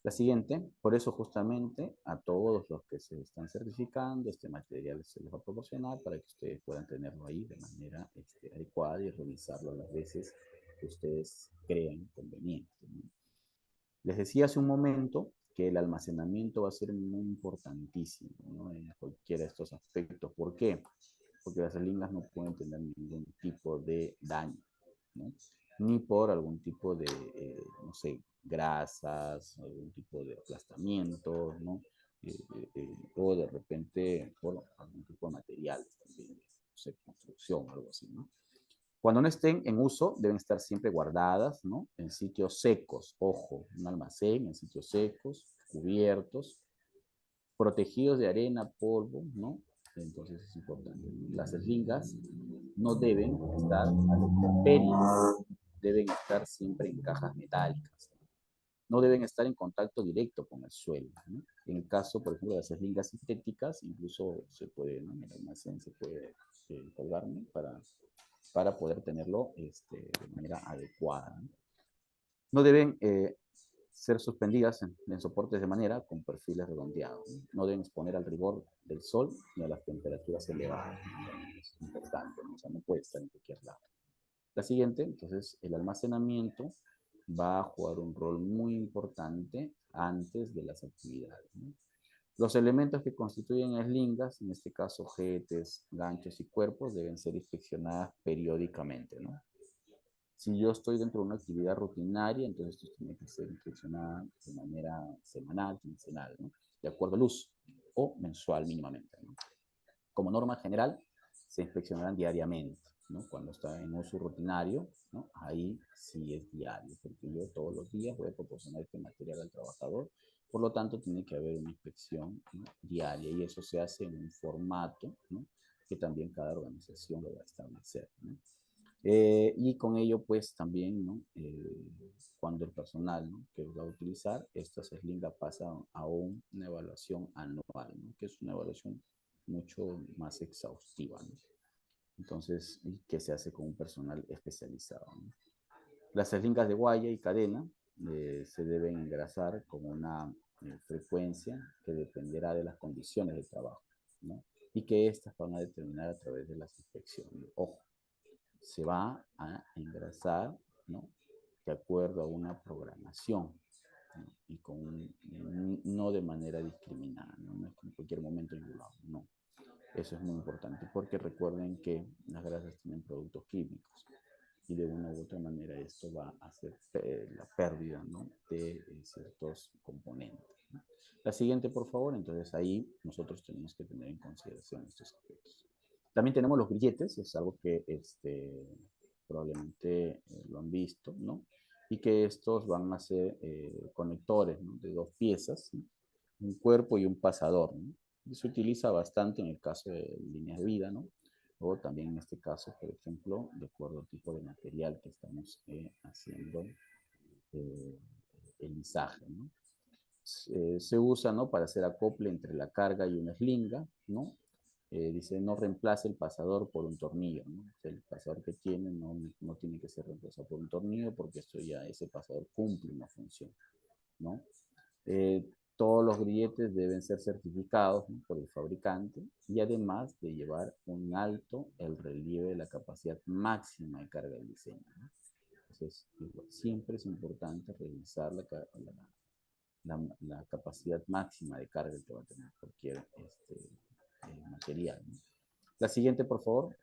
La siguiente, por eso justamente a todos los que se están certificando, este material se les va a proporcionar para que ustedes puedan tenerlo ahí de manera adecuada y revisarlo las veces que ustedes crean conveniente, ¿no? Les decía hace un momento que el almacenamiento va a ser muy importantísimo, ¿no? En cualquiera de estos aspectos. ¿Por qué? Porque las eslingas no pueden tener ningún tipo de daño, ¿no? Ni por algún tipo de, no sé, grasas, algún tipo de aplastamiento, ¿no? O de repente por algún tipo de materiales también, no sé, construcción o algo así, ¿no? Cuando no estén en uso, deben estar siempre guardadas, ¿no? En sitios secos, ojo, un almacén en sitios secos, cubiertos, protegidos de arena, polvo, ¿no? Entonces es importante. Las eslingas no deben estar a la intemperie, deben estar siempre en cajas metálicas. No deben estar en contacto directo con el suelo, ¿no? En el caso, por ejemplo, de las eslingas sintéticas, incluso se puede, ¿no? En el almacén se puede colgar, ¿no? Para poder tenerlo de manera adecuada, ¿no? No deben ser suspendidas en soportes de madera con perfiles redondeados, ¿no? No deben exponer al rigor del sol ni a las temperaturas elevadas, ¿no? Es importante, ¿no? O sea, no puede estar en cualquier lado. La siguiente, entonces, el almacenamiento va a jugar un rol muy importante antes de las actividades, ¿no? Los elementos que constituyen eslingas, en este caso ojetes, ganchos y cuerpos, deben ser inspeccionadas periódicamente, ¿no? Si yo estoy dentro de una actividad rutinaria, entonces esto tiene que ser inspeccionada de manera semanal, quincenal, ¿no? De acuerdo al uso, o mensual mínimamente, ¿no? Como norma general, se inspeccionarán diariamente, ¿no? Cuando está en uso rutinario, ¿no? Ahí sí es diario, porque yo todos los días voy a proporcionar este material al trabajador, por lo tanto tiene que haber una inspección, ¿no? Diaria, y eso se hace en un formato, ¿no? Que también cada organización lo va a establecer, ¿no? Y con ello, pues también, ¿no? Cuando el personal, ¿no? que va a utilizar estas eslingas pasa a una evaluación anual, ¿no? Que es una evaluación mucho más exhaustiva, ¿no? Entonces, y que se hace con un personal especializado, ¿no? Las eslingas de guaya y cadena se deben engrasar con una frecuencia que dependerá de las condiciones de trabajo, ¿no? Y que estas van a determinar a través de las inspecciones. Ojo, se va a engrasar, ¿no? De acuerdo a una programación, ¿no? Y no de manera discriminada, ¿no? No es que en cualquier momento yo lo hago, no. Eso es muy importante porque recuerden que las grasas tienen productos químicos y de una u otra manera esto va a hacer la pérdida, ¿no? De ciertos componentes, ¿no? La siguiente, por favor. Entonces ahí nosotros tenemos que tener en consideración estos aspectos. También tenemos los grilletes, es algo que probablemente lo han visto, ¿no? Y que estos van a ser conectores, ¿no? De dos piezas, ¿no? Un cuerpo y un pasador, ¿no? Y se utiliza bastante en el caso de líneas de vida, ¿no? O también en este caso, por ejemplo, de acuerdo al tipo de material que estamos haciendo el lisaje, ¿no? Se usa, ¿no? Para hacer acople entre la carga y una eslinga, ¿no? Dice, no reemplace el pasador por un tornillo, ¿no? O sea, el pasador que tiene no tiene que ser reemplazado por un tornillo porque esto ya, ese pasador cumple una función, ¿no? Todos los grilletes deben ser certificados, ¿no? Por el fabricante y además de llevar un alto el relieve de la capacidad máxima de carga del diseño, ¿no? Entonces, siempre es importante revisar la capacidad máxima de carga que va a tener cualquier material, ¿no? La siguiente, por favor.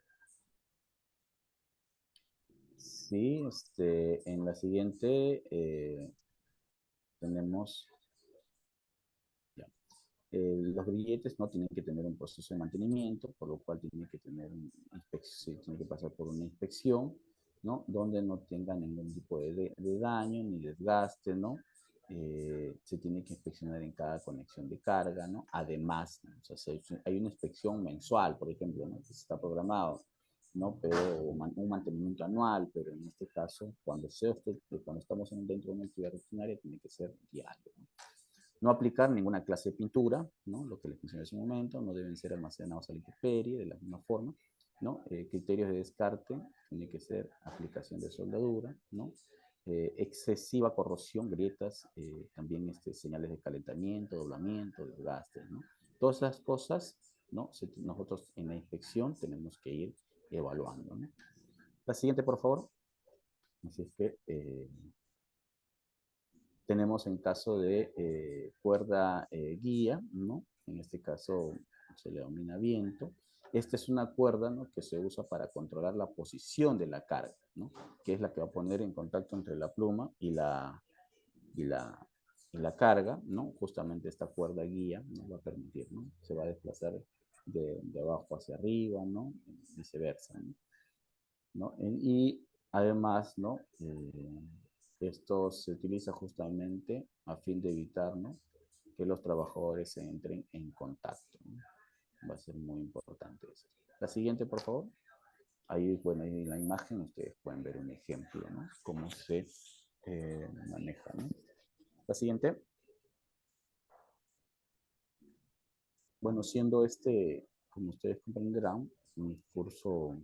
Sí, en la siguiente tenemos ya, los grilletes no tienen que tener un proceso de mantenimiento, por lo cual tienen que tener tienen que pasar por una inspección, ¿no? Donde no tenga ningún tipo de daño ni desgaste, ¿no? Se tiene que inspeccionar en cada conexión de carga, ¿no? Además, ¿no? O sea, hay una inspección mensual, por ejemplo, ¿no? Que está programado, ¿no? Pero un mantenimiento anual, pero en este caso, cuando estamos dentro de una actividad rutinaria, tiene que ser diario, ¿no? No aplicar ninguna clase de pintura, ¿no? Lo que les mencioné hace un momento, no deben ser almacenados a la intemperie de la misma forma, ¿no? Criterios de descarte, tiene que ser aplicación de soldadura, ¿no? Excesiva corrosión, grietas, también señales de calentamiento, doblamiento, desgaste, ¿no? Todas esas cosas, ¿no? Nosotros en la inspección tenemos que ir evaluando, ¿no? La siguiente, por favor. Así es que tenemos en caso de cuerda guía, ¿no? En este caso se le denomina viento. Esta es una cuerda, ¿no? Que se usa para controlar la posición de la carga, ¿no? Que es la que va a poner en contacto entre la pluma y la carga, ¿no? Justamente esta cuerda guía nos va a permitir, ¿no? Se va a desplazar de abajo hacia arriba, ¿no? Viceversa, ¿no? Y además, ¿no? Esto se utiliza justamente a fin de evitar, ¿no? Que los trabajadores entren en contacto, ¿no? Va a ser muy importante eso. La siguiente, por favor. Ahí, bueno, ahí en la imagen ustedes pueden ver un ejemplo, ¿no? Cómo se maneja, ¿no? La siguiente. Bueno, siendo como ustedes comprenderán, un curso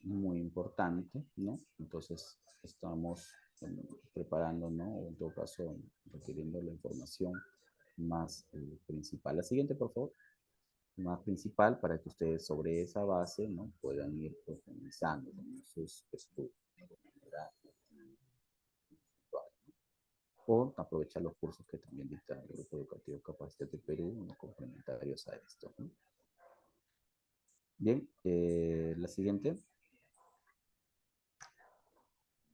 muy importante, ¿no? Entonces estamos preparando, ¿no? En todo caso, requiriendo la información más principal. La siguiente, por favor. Más principal para que ustedes sobre esa base, ¿no? Puedan ir profundizando en sus estudios. o aprovechar los cursos que también dicta el Grupo Educativo Capacítate Perú, ¿no? Complementarios a esto, ¿no? Bien, la siguiente.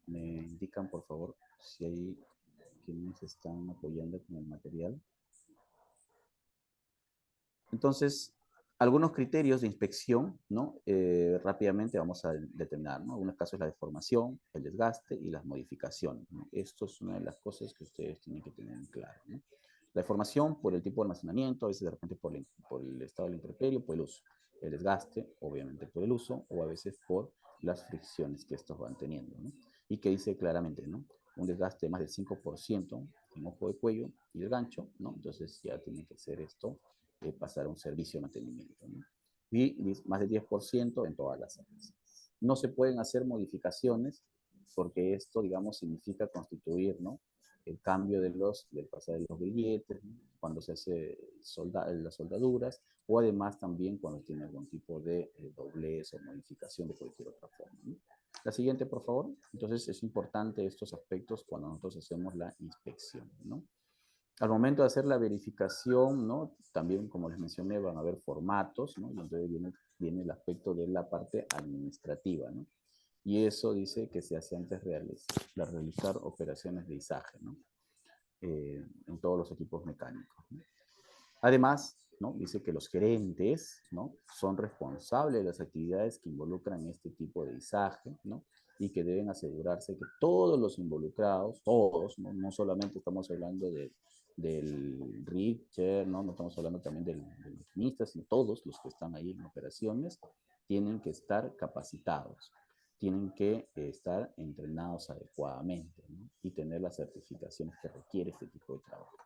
Me indican, por favor, si hay quienes están apoyando con el material. Entonces, algunos criterios de inspección, ¿no? Rápidamente vamos a determinar, ¿no? En algunos casos la deformación, el desgaste y las modificaciones, ¿no? Esto es una de las cosas que ustedes tienen que tener en claro, ¿no? La deformación por el tipo de almacenamiento, a veces de repente por el estado del intemperio, por el uso. El desgaste, obviamente por el uso, o a veces por las fricciones que estos van teniendo, ¿no? Y que dice claramente, ¿no? Un desgaste de más del 5% en ojo de cuello y el gancho, ¿no? Entonces ya tiene que ser esto, pasar a un servicio de mantenimiento, ¿no? Y más del 10% en todas las áreas. No se pueden hacer modificaciones porque esto, digamos, significa constituir, ¿no? El cambio del pasar de los grilletes, ¿no? Cuando se hace las soldaduras, o además también cuando tiene algún tipo de doblez o modificación de cualquier otra forma, ¿no? La siguiente, por favor. Entonces, es importante estos aspectos cuando nosotros hacemos la inspección, ¿no? Al momento de hacer la verificación, ¿no? También, como les mencioné, van a haber formatos, ¿no? Y entonces viene el aspecto de la parte administrativa, ¿no? Y eso dice que se hace antes de realizar operaciones de izaje, ¿no? En todos los equipos mecánicos, ¿no? Además, ¿no? Dice que los gerentes, ¿no? Son responsables de las actividades que involucran este tipo de izaje, ¿no? Y que deben asegurarse que todos los involucrados, todos, ¿no? No solamente estamos hablando del Richter, ¿no? No estamos hablando también del maquinista, sino todos los que están ahí en operaciones tienen que estar capacitados, tienen que estar entrenados adecuadamente, ¿no? Y tener las certificaciones que requiere este tipo de trabajo.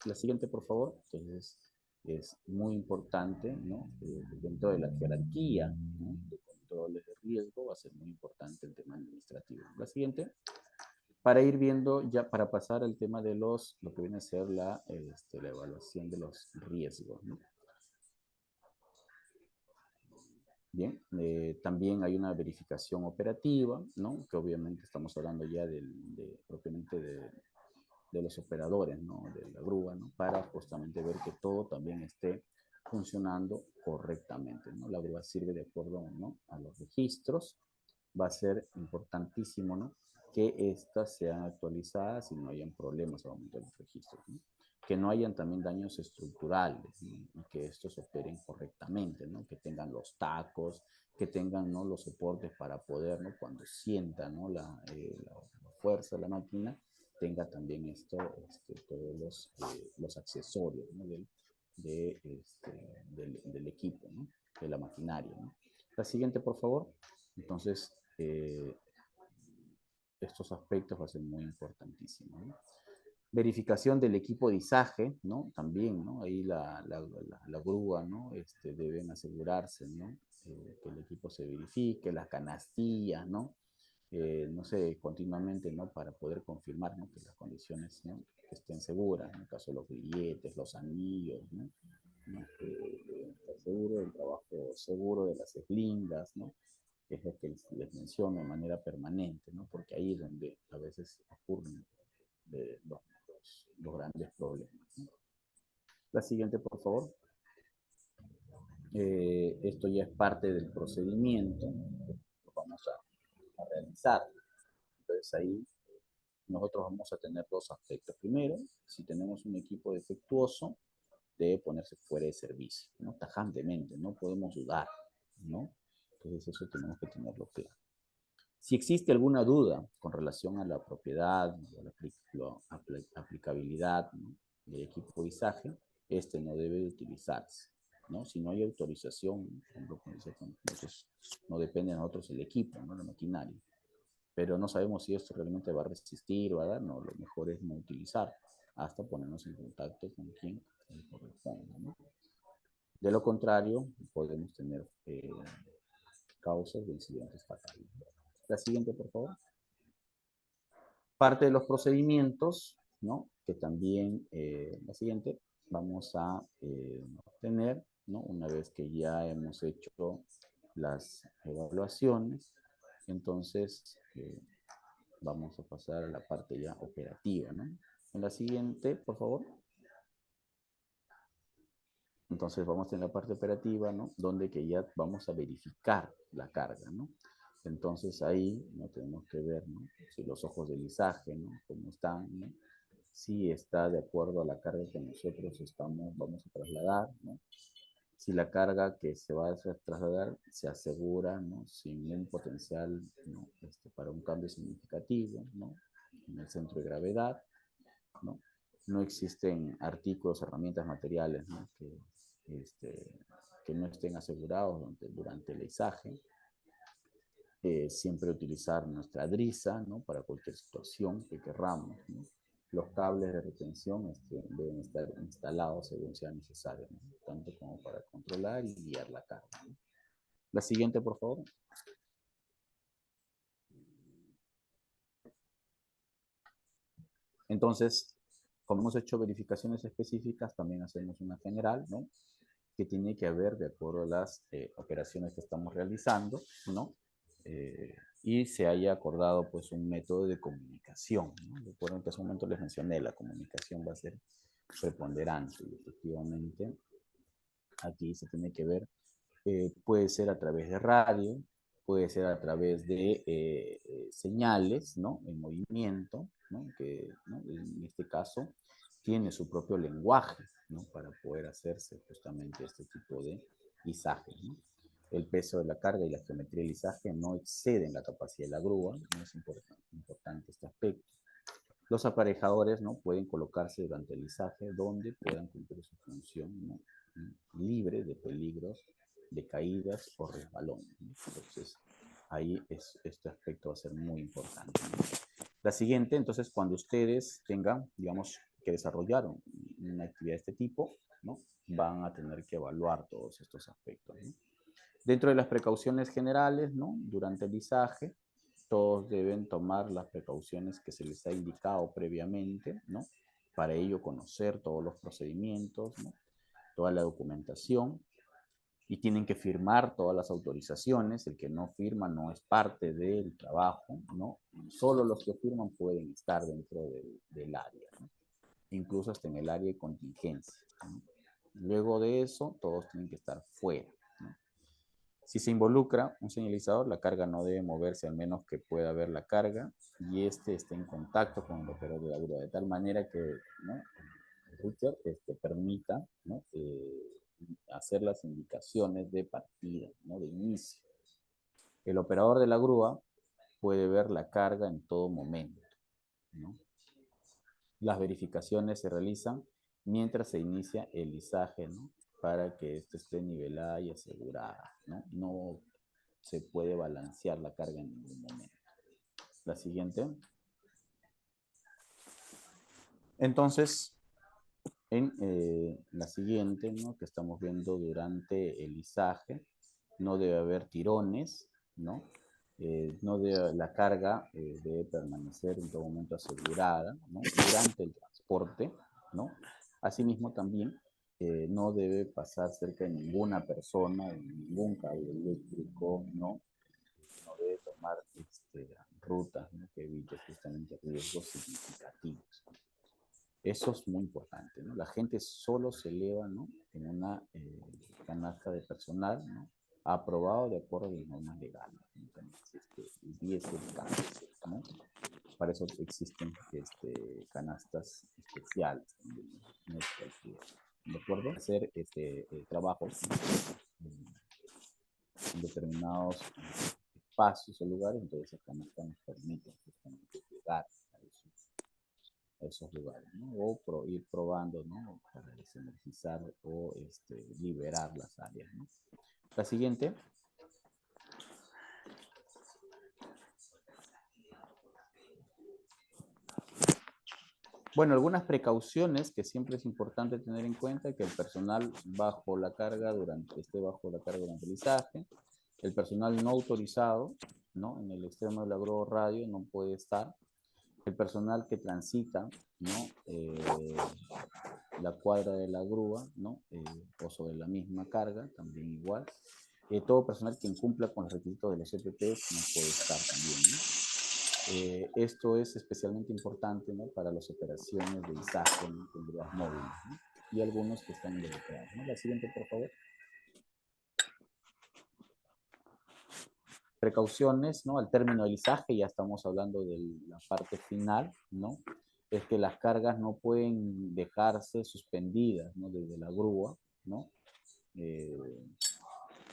La siguiente, por favor. Entonces, es muy importante, ¿no? Dentro de la jerarquía, ¿no? De controles de riesgo va a ser muy importante el tema administrativo. La siguiente, para ir viendo, ya para pasar al tema de lo que viene a ser la evaluación de los riesgos, ¿no? Bien, también hay una verificación operativa, ¿no? Que obviamente estamos hablando ya propiamente de los operadores, ¿no? De la grúa, ¿no? Para justamente ver que todo también esté funcionando correctamente, ¿no? La grúa sirve de acuerdo, ¿no? A los registros. Va a ser importantísimo, ¿no? Que éstas sean actualizadas y no hayan problemas al momento de los registros, ¿no? Que no hayan también daños estructurales, ¿no? Y que estos operen correctamente, ¿no? Que tengan los tacos, que tengan, ¿no? Los soportes para poder, ¿no? Cuando sienta, ¿no? La fuerza de la máquina, tenga también todos los accesorios, ¿no? del equipo, ¿no? De la maquinaria, ¿no? La siguiente, por favor. Entonces, estos aspectos va a ser muy importantísimos, ¿no? Verificación del equipo de izaje, ¿no? También, ¿no? Ahí la grúa, ¿no? Deben asegurarse, ¿no? Que el equipo se verifique, las canastillas, ¿no? No sé, continuamente, ¿no? Para poder confirmar, ¿no? Que las condiciones, ¿no? Que estén seguras, en el caso de los grilletes, los anillos, ¿no? Estar seguro del trabajo seguro de las eslingas, ¿no? Que es lo que les menciono de manera permanente, ¿no? Porque ahí es donde a veces ocurren los grandes problemas, ¿no? La siguiente, por favor. Esto ya es parte del procedimiento, lo vamos a realizar. Entonces ahí nosotros vamos a tener dos aspectos. Primero, si tenemos un equipo defectuoso, debe ponerse fuera de servicio, ¿no? Tajantemente, no podemos dudar, ¿no? Entonces eso tenemos que tenerlo claro. Si existe alguna duda con relación a la propiedad o la aplicabilidad, ¿no? Del equipo de izaje, no debe de utilizarse, ¿no? Si no hay autorización, entonces no depende de nosotros el equipo, ¿no? La maquinaria. Pero no sabemos si esto realmente va a resistir o va a dar, no, lo mejor es no utilizar hasta ponernos en contacto con quien corresponda, ¿no? De lo contrario, podemos tener causas de incidentes fatales. La siguiente, por favor. Parte de los procedimientos, ¿no? Que también, la siguiente, vamos a tener, ¿no? Una vez que ya hemos hecho las evaluaciones, entonces vamos a pasar a la parte ya operativa, ¿no? En la siguiente, por favor. Entonces vamos en la parte operativa, ¿no? Donde que ya vamos a verificar la carga, ¿no? Entonces ahí no tenemos que ver, ¿no? Si los ojos de lisaje, ¿no? Cómo están, ¿no? Si está de acuerdo a la carga que nosotros vamos a trasladar, ¿no? Si la carga que se va a trasladar se asegura, ¿no? Sin un potencial, ¿no? Para un cambio significativo, ¿no? En el centro de gravedad, ¿no? No existen artículos, herramientas, materiales, ¿no? Que no estén asegurados durante el izaje. Siempre utilizar nuestra driza, ¿no? Para cualquier situación que querramos, ¿no? Los cables de retención deben estar instalados según sea necesario, ¿no? Tanto como para controlar y guiar la carga, ¿no? La siguiente, por favor. Entonces, como hemos hecho verificaciones específicas, también hacemos una general, ¿no? Que tiene que haber de acuerdo a las operaciones que estamos realizando, ¿no? Y se haya acordado pues un método de comunicación, ¿no? Recuerden que hace un momento les mencioné, la comunicación va a ser preponderante y efectivamente aquí se tiene que ver, puede ser a través de radio, puede ser a través de señales, ¿no? En movimiento, ¿no? Que, ¿no? En este caso tiene su propio lenguaje, ¿no? Para poder hacerse justamente este tipo de izaje, ¿no? El peso de la carga y la geometría del izaje no exceden la capacidad de la grúa, ¿no? Es importante este aspecto. Los aparejadores, ¿no? Pueden colocarse durante el izaje donde puedan cumplir su función, ¿no? Libre de peligros de caídas o resbalones, ¿no? Entonces, ahí este aspecto va a ser muy importante, ¿no? La siguiente, entonces, cuando ustedes tengan, digamos, que desarrollar una actividad de este tipo, ¿no? Van a tener que evaluar todos estos aspectos, ¿no? Dentro de las precauciones generales, ¿no? Durante el izaje, todos deben tomar las precauciones que se les ha indicado previamente, ¿no? Para ello conocer todos los procedimientos, ¿no? Toda la documentación, y tienen que firmar todas las autorizaciones. El que no firma no es parte del trabajo, ¿no? Solo los que firman pueden estar dentro del área, ¿no? Incluso hasta en el área de contingencia, ¿no? Luego de eso, todos tienen que estar fuera, ¿no? Si se involucra un señalizador, la carga no debe moverse, al menos que pueda ver la carga y esté en contacto con el operador de la grúa, de tal manera que, ¿no? Richard permita, ¿no? Hacer las indicaciones de partida, ¿no? De inicio. El operador de la grúa puede ver la carga en todo momento, ¿no? Las verificaciones se realizan mientras se inicia el izaje, ¿no? Para que esté nivelada y asegurada, ¿no? No se puede balancear la carga en ningún momento. La siguiente. Entonces, en la siguiente, ¿no? Que estamos viendo durante el izaje, no debe haber tirones, ¿no? La carga debe permanecer en todo momento asegurada, ¿no? Durante el transporte, ¿no? Asimismo también no debe pasar cerca de ninguna persona, de ningún cable eléctrico, ¿no? No debe tomar rutas, ¿no? Que evite justamente riesgos significativos. Eso es muy importante, ¿no? La gente solo se eleva, ¿no? En una canasta de personal, ¿no? Aprobado de acuerdo a las normas legales, ¿no? El 10 y el cáncer, ¿no? Para eso existen canastas especiales, ¿no? No es cualquier, ¿de acuerdo? Hacer trabajos en determinados espacios o lugares, entonces esa canasta nos permite justamente llegar a esos lugares, ¿no? O ir probando, ¿no? Para desenergizar o liberar las áreas, ¿no? La siguiente. Bueno, algunas precauciones que siempre es importante tener en cuenta: que el personal esté bajo la carga durante el izaje. El personal no autorizado, ¿no? En el extremo de la grúa radio no puede estar. El personal que transita, ¿no? La cuadra de la grúa, ¿no? O sobre la misma carga, también igual. Todo personal que incumpla con los requisitos de los CPP no puede estar también, ¿no? Esto es especialmente importante, ¿no?, para las operaciones de izaje, ¿no?, con grúas móviles, ¿no?, y algunos que están involucrados, ¿no? La siguiente, por favor. Precauciones, ¿no? Al término del izaje, ya estamos hablando de la parte final, ¿no? Es que las cargas no pueden dejarse suspendidas, ¿no?, desde la grúa, ¿no?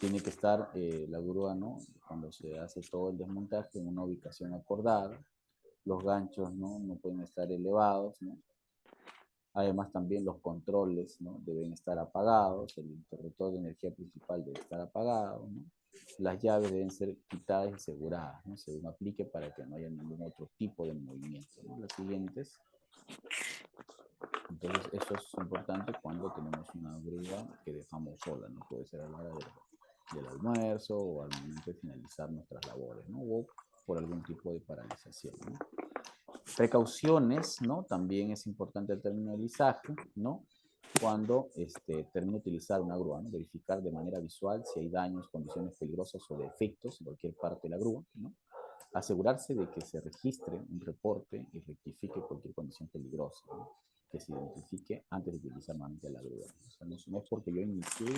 Tiene que estar la grúa, ¿no?, cuando se hace todo el desmontaje, en una ubicación acordada. Los ganchos, ¿no?, no pueden estar elevados, ¿no? Además, también los controles, ¿no?, deben estar apagados, el interruptor de energía principal debe estar apagado, ¿no? Las llaves deben ser quitadas y aseguradas, ¿no?, según aplique, para que no haya ningún otro tipo de movimiento, ¿no? Las siguientes. Entonces, eso es importante cuando tenemos una grúa que dejamos sola, ¿no? Puede ser a la hora del almuerzo o al momento de finalizar nuestras labores, ¿no? O por algún tipo de paralización, ¿no? Precauciones, ¿no? También es importante el término del izaje, ¿no? Cuando termine de utilizar una grúa, ¿no? Verificar de manera visual si hay daños, condiciones peligrosas o defectos en cualquier parte de la grúa, ¿no? Asegurarse de que se registre un reporte y rectifique cualquier condición peligrosa, ¿no?, que se identifique antes de utilizar nuevamente la grúa. O sea, no es porque yo inicié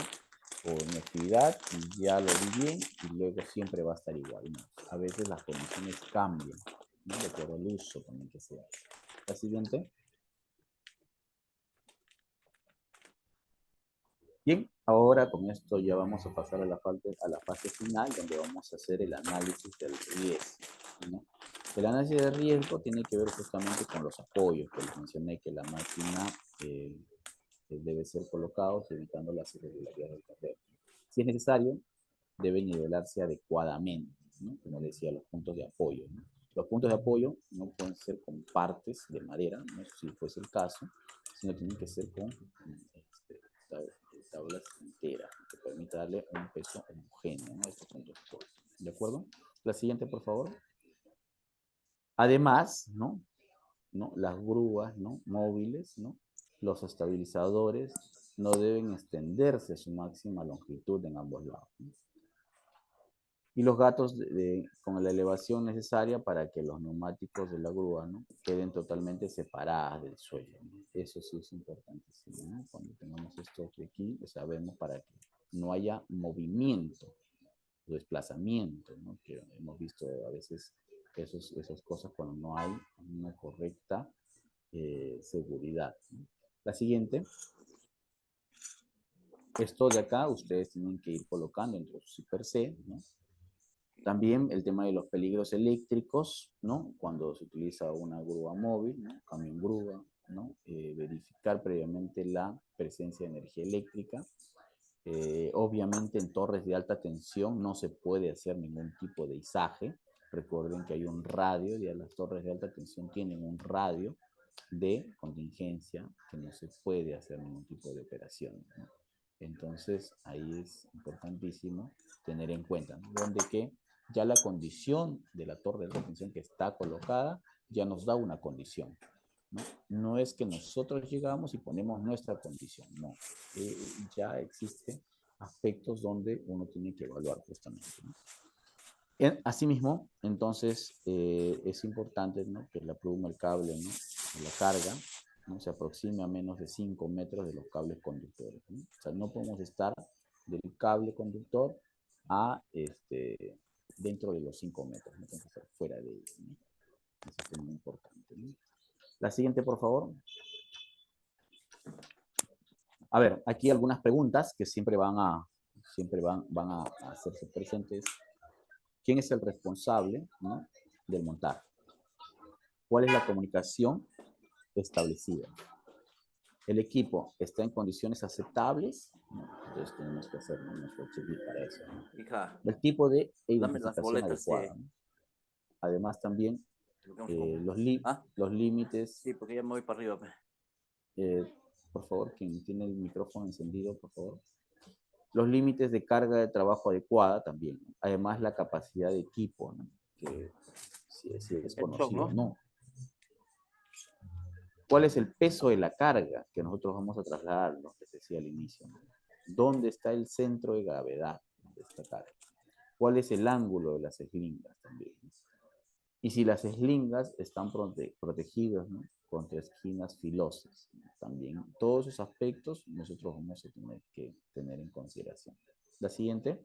o mi actividad y ya lo vi bien y luego siempre va a estar igual, ¿no? A veces las condiciones cambian, ¿no?, de acuerdo al uso también que se hace. La siguiente. Bien, ahora con esto ya vamos a pasar a la fase final, donde vamos a hacer el análisis del riesgo, ¿no? El análisis de riesgo tiene que ver justamente con los apoyos, que les mencioné que la máquina debe ser colocada evitando las irregularidades del terreno. Si es necesario, debe nivelarse adecuadamente, ¿no?, como decía, los puntos de apoyo, ¿no? Los puntos de apoyo no pueden ser con partes de madera, ¿no?, si fuese el caso, sino tienen que ser con tablas enteras, que permita darle un peso homogéneo, ¿no?, a estos puntos de apoyo. ¿De acuerdo? La siguiente, por favor. Además, ¿no?, las grúas, ¿no?, móviles, ¿no?, los estabilizadores no deben extenderse a su máxima longitud en ambos lados, ¿no? Y los gatos con la elevación necesaria para que los neumáticos de la grúa, ¿no?, queden totalmente separadas del suelo, ¿no? Eso sí es importantísimo, ¿no? Cuando tengamos esto aquí, sabemos para que no haya movimiento o desplazamiento, ¿no?, que hemos visto a veces esas cosas cuando no hay una correcta seguridad, ¿no? La siguiente. Esto de acá ustedes tienen que ir colocando entre su per se, ¿no? También el tema de los peligros eléctricos, ¿no?, cuando se utiliza una grúa móvil, ¿no?, camión grúa, ¿no?, verificar previamente la presencia de energía eléctrica. Obviamente en torres de alta tensión no se puede hacer ningún tipo de izaje. Recuerden que hay un radio, ya las torres de alta tensión tienen un radio de contingencia que no se puede hacer ningún tipo de operación, ¿no? Entonces ahí es importantísimo tener en cuenta, ¿no?, donde que ya la condición de la torre de alta tensión que está colocada ya nos da una condición, ¿no? No es que nosotros llegamos y ponemos nuestra condición, no. Ya existen aspectos donde uno tiene que evaluar justamente, ¿no? Asimismo, entonces, es importante, ¿no?, que la pluma, el cable, ¿no?, la carga, ¿no?, se aproxime a menos de 5 metros de los cables conductores, ¿no? O sea, no podemos estar del cable conductor a dentro de los 5 metros, no tenemos que estar fuera de ellos, ¿no? Eso es muy importante, ¿no? La siguiente, por favor. A ver, aquí algunas preguntas que siempre van a hacerse presentes. ¿Quién es el responsable, ¿no?, del montaje? ¿Cuál es la comunicación establecida? ¿El equipo está en condiciones aceptables? ¿No? Entonces tenemos que hacer, ¿no?, nuestro check para eso, ¿no? Hija, El tipo de dame las identificación boletas adecuada, ¿no? Además también ¿Ah? los límites. Sí, porque ya me voy para arriba. Pe. Por favor, quien tiene el micrófono encendido, por favor. Los límites de carga de trabajo adecuada también, ¿no? Además, la capacidad de equipo, ¿no?, que si es conocido o no. ¿Cuál es el peso de la carga que nosotros vamos a trasladar, lo que decía al inicio, ¿no? ¿Dónde está el centro de gravedad de esta carga? ¿Cuál es el ángulo de las eslingas también? Y si las eslingas están protegidas, ¿no?, contra esquinas filosas, ¿no? También todos esos aspectos nosotros vamos a tener que tener en consideración. La siguiente.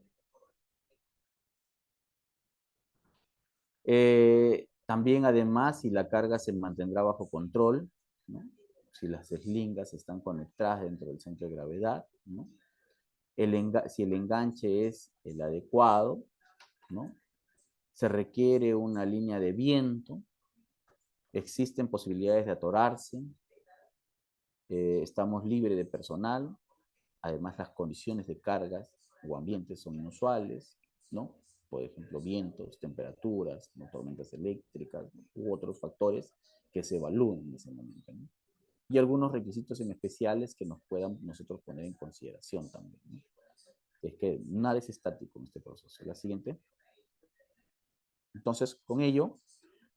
También, además, si la carga se mantendrá bajo control, ¿no?, si las eslingas están conectadas dentro del centro de gravedad, ¿no?, si el enganche es el adecuado, ¿no?, se requiere una línea de viento, existen posibilidades de atorarse, estamos libres de personal, además las condiciones de cargas o ambientes son inusuales, ¿no? Por ejemplo, vientos, temperaturas, ¿no?, tormentas eléctricas, ¿no?, u otros factores que se evalúen en ese momento, ¿no? Y algunos requisitos en especiales que nos puedan nosotros poner en consideración también, ¿no? Es que nada es estático en este proceso. La siguiente. Entonces, con ello,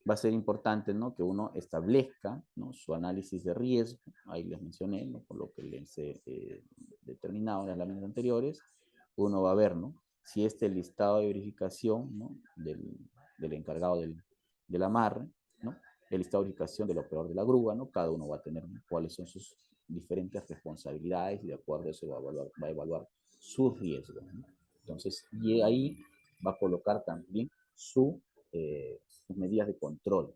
va a ser importante, ¿no?, que uno establezca, ¿no?, su análisis de riesgo. Ahí les mencioné, ¿no?, por lo que les he determinado en las láminas anteriores. Uno va a ver, ¿no?, si este listado de verificación, ¿no?, del encargado del amarre, ¿no?, el listado de verificación del operador de la grúa, ¿no?, cada uno va a tener, ¿no?, cuáles son sus diferentes responsabilidades y de acuerdo a eso va a evaluar sus riesgos, ¿no? Entonces, y ahí va a colocar también sus medidas de control,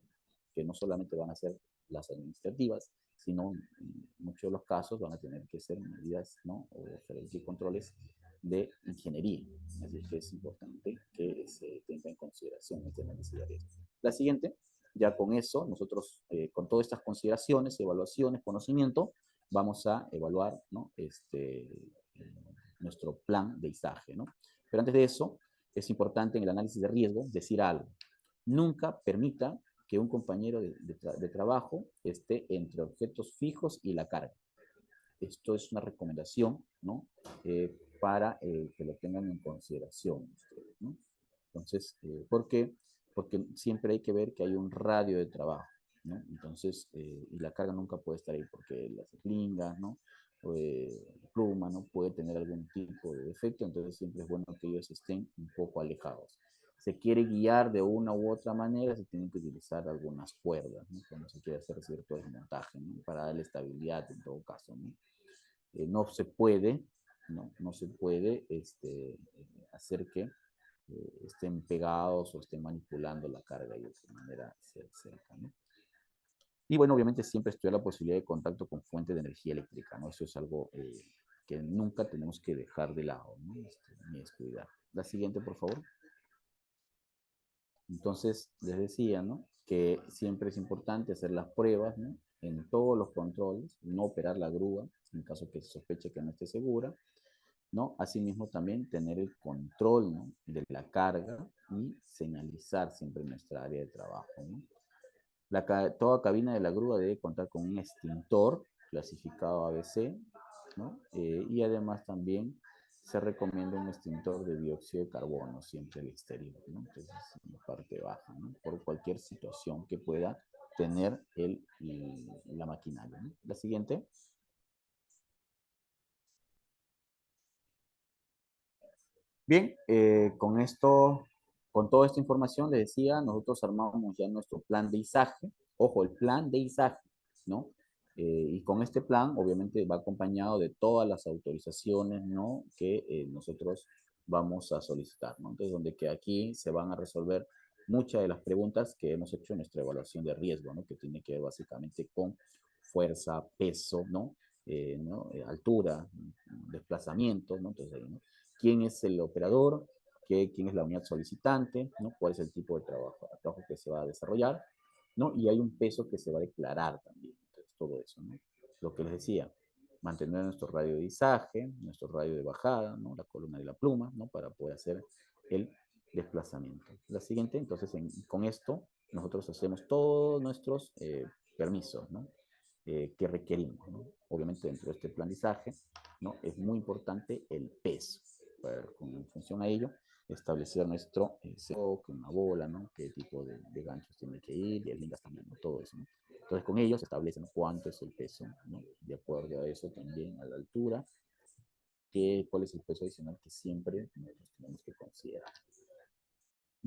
que no solamente van a ser las administrativas, sino en muchos de los casos van a tener que ser medidas, ¿no?, o diferentes controles de ingeniería. Así que es importante que se tenga en consideración este análisis de riesgo. La siguiente, ya con eso, nosotros, con todas estas consideraciones, evaluaciones, conocimiento, vamos a evaluar, ¿no?, nuestro plan de izaje, ¿no? Pero antes de eso, es importante en el análisis de riesgo decir algo. Nunca permita que un compañero de trabajo esté entre objetos fijos y la carga. Esto es una recomendación, ¿no?, para que lo tengan en consideración ustedes, ¿no? Entonces, ¿por qué? Porque siempre hay que ver que hay un radio de trabajo, ¿no? Entonces, y la carga nunca puede estar ahí porque las eslingas, ¿no?, la pluma, ¿no?, puede tener algún tipo de defecto, entonces siempre es bueno que ellos estén un poco alejados. Se quiere guiar de una u otra manera, se tienen que utilizar algunas cuerdas, ¿no?, cuando se quiere hacer cierto desmontaje, ¿no?, para darle estabilidad en todo caso, ¿no? No se puede, no se puede hacer que estén pegados o estén manipulando la carga y de esa manera cerca, ¿no? Y bueno, obviamente siempre estudiar la posibilidad de contacto con fuente de energía eléctrica, ¿no? Eso es algo que nunca tenemos que dejar de lado, ¿no?, ni descuidar. La siguiente, por favor. Entonces, les decía, ¿no?, que siempre es importante hacer las pruebas, ¿no?, en todos los controles, no operar la grúa en caso que se sospeche que no esté segura, ¿no? Asimismo, también tener el control, ¿no?, de la carga y señalizar siempre nuestra área de trabajo, ¿no? Toda cabina de la grúa debe contar con un extintor clasificado ABC, ¿no? Y además también se recomienda un extintor de dióxido de carbono siempre al exterior, ¿no? Entonces, en la parte baja, ¿no?, por cualquier situación que pueda tener la maquinaria, ¿no? La siguiente. Bien, con esto, con toda esta información, les decía, nosotros armamos ya nuestro plan de izaje. Ojo, el plan de izaje, ¿no? Y con este plan, obviamente, va acompañado de todas las autorizaciones, ¿no?, que nosotros vamos a solicitar, ¿no? Entonces, donde que aquí se van a resolver muchas de las preguntas que hemos hecho en nuestra evaluación de riesgo, ¿no?, que tiene que ver básicamente con fuerza, peso, ¿no? Altura, desplazamiento, ¿no? Entonces, ahí, ¿no?, quién es el operador, quién es la unidad solicitante, ¿no?, cuál es el tipo de trabajo que se va a desarrollar, ¿no? Y hay un peso que se va a declarar también. Entonces, todo eso, ¿no? Lo que les decía, mantener nuestro radio de izaje, nuestro radio de bajada, ¿no?, la columna de la pluma, ¿no?, para poder hacer el desplazamiento. La siguiente, entonces, con esto, nosotros hacemos todos nuestros permisos, ¿no?, que requerimos, ¿no? Obviamente, dentro de este plan de izaje, ¿no?, es muy importante el peso. En función a ello, establecer nuestro una bola, ¿no?, qué tipo de ganchos tiene que ir, y el lingas también, ¿no?, todo eso, ¿no? Entonces, con ellos se establece, ¿no?, cuánto es el peso, ¿no?, de acuerdo a eso también, a la altura, cuál es el peso adicional que siempre nosotros tenemos que considerar.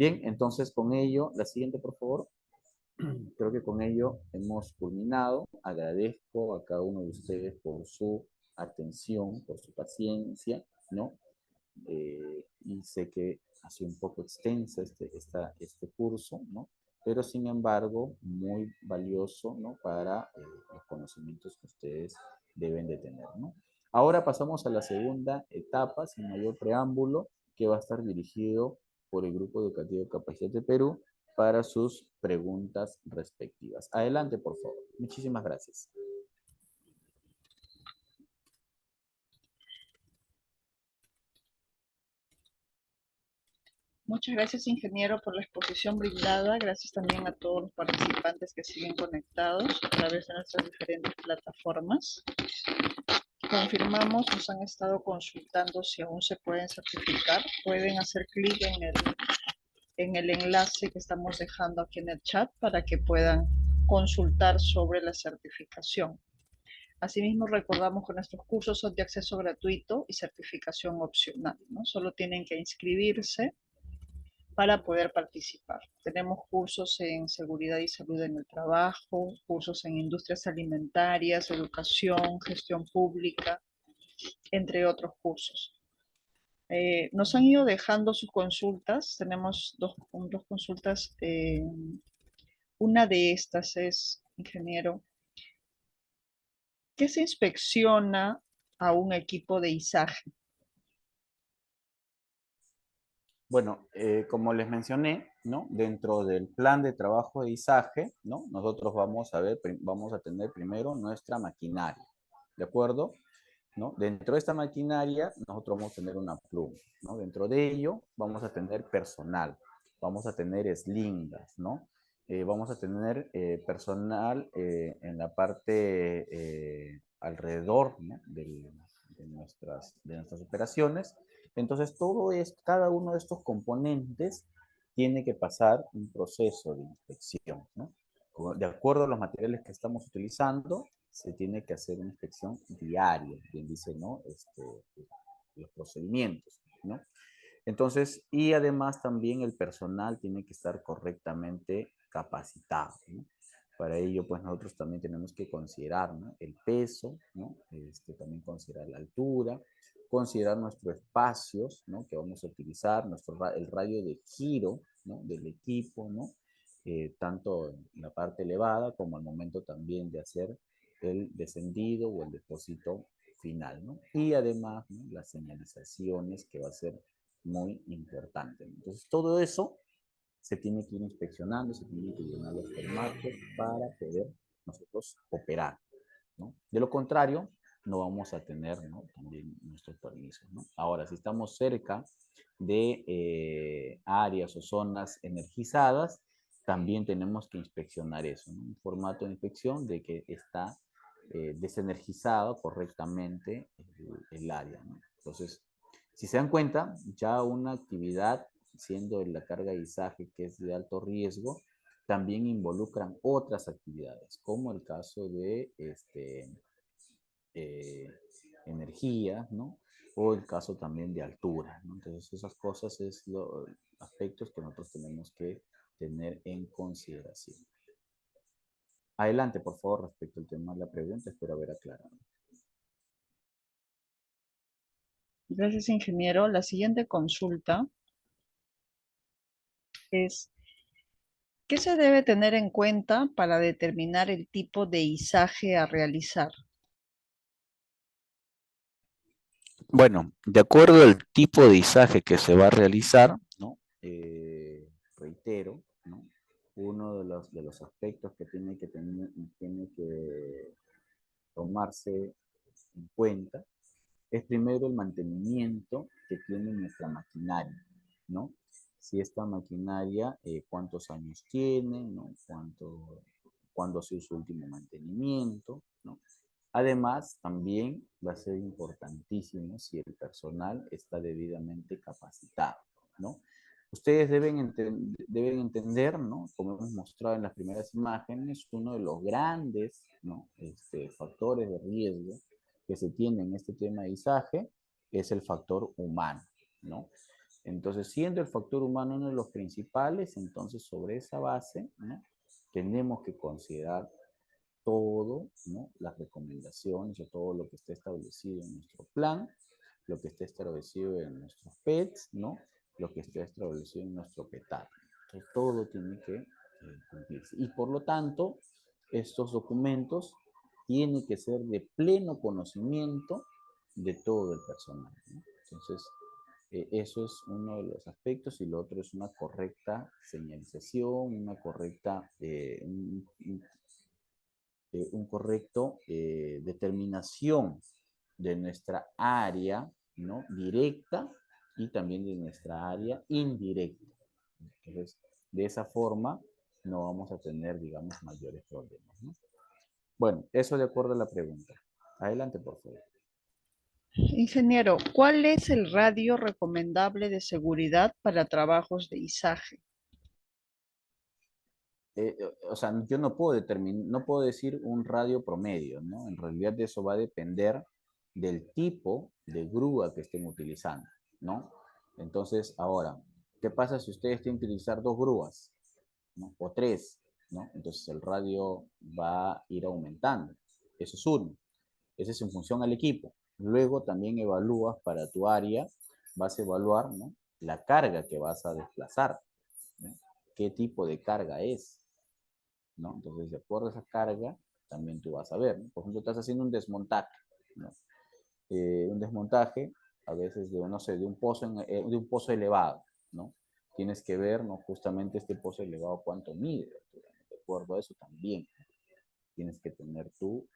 Bien, entonces con ello, la siguiente, por favor. Creo que con ello hemos culminado. Agradezco a cada uno de ustedes por su atención, por su paciencia, ¿no? Y sé que ha sido un poco extensa este curso, ¿no? Pero sin embargo, muy valioso, ¿no? Para los conocimientos que ustedes deben de tener, ¿no? Ahora pasamos a la segunda etapa, sin mayor preámbulo, que va a estar dirigido por el Grupo Educativo Capacítate Perú para sus preguntas respectivas. Adelante, por favor. Muchísimas gracias. Muchas gracias, ingeniero, por la exposición brindada. Gracias también a todos los participantes que siguen conectados a través de nuestras diferentes plataformas. Confirmamos, nos han estado consultando si aún se pueden certificar. Pueden hacer clic en el enlace que estamos dejando aquí en el chat para que puedan consultar sobre la certificación. Asimismo, recordamos que nuestros cursos son de acceso gratuito y certificación opcional, ¿no? Solo tienen que inscribirse para poder participar. Tenemos cursos en seguridad y salud en el trabajo, cursos en industrias alimentarias, educación, gestión pública, entre otros cursos. Nos han ido dejando sus consultas. Tenemos dos consultas. Una de estas es, ingeniero, ¿qué se inspecciona a un equipo de izaje? Bueno, como les mencioné, ¿no? Dentro del plan de trabajo de izaje, ¿no? Nosotros vamos a tener primero nuestra maquinaria, ¿de acuerdo? ¿No? Dentro de esta maquinaria, nosotros vamos a tener una pluma, ¿no? Dentro de ello, vamos a tener personal, vamos a tener slingas, ¿no? Vamos a tener personal en la parte alrededor, ¿no? de nuestras operaciones. Entonces, cada uno de estos componentes tiene que pasar un proceso de inspección, ¿no? De acuerdo a los materiales que estamos utilizando, se tiene que hacer una inspección diaria, bien dice, ¿no? Los procedimientos, ¿no? Entonces, y además también el personal tiene que estar correctamente capacitado, ¿no? Para ello, pues nosotros también tenemos que considerar, ¿no? El peso, ¿no? También considerar la altura, considerar nuestros espacios, ¿no? Que vamos a utilizar, el radio de giro, ¿no? Del equipo, ¿no? Tanto en la parte elevada como al momento también de hacer el descendido o el depósito final, ¿no? Y además, ¿no? Las señalizaciones, que va a ser muy importante. Entonces, todo eso se tiene que ir inspeccionando, se tiene que llenar los formatos para poder nosotros operar, ¿no? De lo contrario, no vamos a tener, ¿no? También nuestros permisos, ¿no? Ahora, si estamos cerca de áreas o zonas energizadas, también tenemos que inspeccionar eso, ¿no? Un formato de inspección de que está desenergizado correctamente el área, ¿no? Entonces, si se dan cuenta, ya una actividad, siendo la carga de izaje que es de alto riesgo, también involucran otras actividades, como el caso de energía, ¿no? O el caso también de altura, ¿no? Entonces, esas cosas es los aspectos que nosotros tenemos que tener en consideración. Adelante, por favor, respecto al tema de la pregunta, espero haber aclarado. Gracias, ingeniero. La siguiente consulta es, ¿qué se debe tener en cuenta para determinar el tipo de izaje a realizar? Bueno, de acuerdo al tipo de izaje que se va a realizar, ¿no? Reitero, ¿no? Uno de los aspectos que tiene que tomarse en cuenta es primero el mantenimiento que tiene nuestra maquinaria, ¿no? Si esta maquinaria, cuántos años tiene, ¿no? Cuándo ha sido su último mantenimiento, ¿no? Además, también va a ser importantísimo si el personal está debidamente capacitado, ¿no? Ustedes deben entender, ¿no? Como hemos mostrado en las primeras imágenes, uno de los grandes, ¿no? Factores de riesgo que se tiene en este tema de izaje es el factor humano, ¿no? Entonces, siendo el factor humano uno de los principales, entonces sobre esa base, ¿no? Tenemos que considerar todo, ¿no? Las recomendaciones o todo lo que esté establecido en nuestro plan, lo que esté establecido en nuestros PETs, ¿no? Lo que esté establecido en nuestro PETAR. Entonces, todo tiene que cumplirse. Y por lo tanto, estos documentos tienen que ser de pleno conocimiento de todo el personal, ¿no? Entonces, eso es uno de los aspectos, y lo otro es una correcta señalización, una correcta, un correcto determinación de nuestra área, ¿no? Directa, y también de nuestra área indirecta. Entonces, de esa forma no vamos a tener, digamos, mayores problemas, ¿no? Bueno, eso de acuerdo a la pregunta. Adelante, por favor. Ingeniero, ¿cuál es el radio recomendable de seguridad para trabajos de izaje? O sea, yo no puedo determinar, no puedo decir un radio promedio, ¿no? En realidad eso va a depender del tipo de grúa que estén utilizando, ¿no? Entonces, ahora, ¿qué pasa si ustedes tienen que utilizar 2 grúas, ¿no? O 3, ¿no? Entonces el radio va a ir aumentando. Eso es uno. Ese es en función al equipo. Luego también evalúas para tu área, vas a evaluar, ¿no? La carga que vas a desplazar, ¿no? ¿Qué tipo de carga es? ¿No? Entonces, de acuerdo a esa carga, también tú vas a ver, ¿no? Por ejemplo, estás haciendo un desmontaje, ¿no? Un desmontaje, a veces, de, no sé, de un pozo elevado, ¿no? Tienes que ver, ¿no? Justamente este pozo elevado, cuánto mide, de acuerdo a eso también. Tienes que tener tu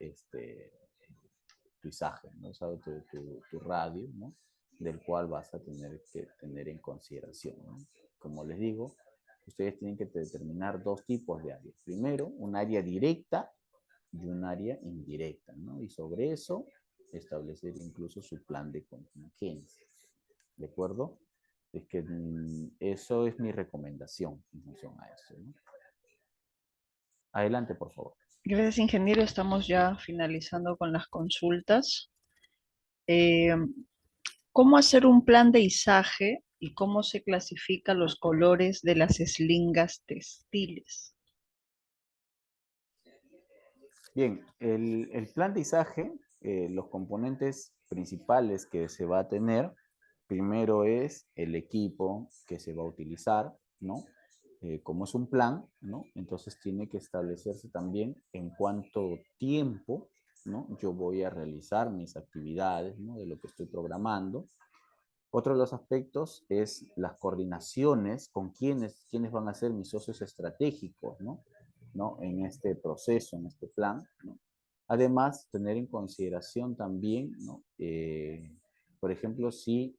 izaje, ¿no? O sea, tu radio, ¿no? Del cual vas a tener que tener en consideración, ¿no? Como les digo, ustedes tienen que determinar 2 tipos de áreas. Primero, un área directa y un área indirecta, ¿no? Y sobre eso, establecer incluso su plan de contingencia, ¿de acuerdo? Es que eso es mi recomendación en función a eso, ¿no? Adelante, por favor. Gracias, ingeniero. Estamos ya finalizando con las consultas. Eh, ¿Cómo hacer un plan de izaje y cómo se clasifican los colores de las eslingas textiles? Bien, el plan de izaje, los componentes principales que se va a tener, primero es el equipo que se va a utilizar, ¿no? Como es un plan, ¿no? Entonces tiene que establecerse también en cuánto tiempo, ¿no? Yo voy a realizar mis actividades, ¿no? De lo que estoy programando. Otro de los aspectos es las coordinaciones con quiénes van a ser mis socios estratégicos, ¿no? En este proceso, en este plan, ¿no? Además, tener en consideración también, ¿no? Por ejemplo, si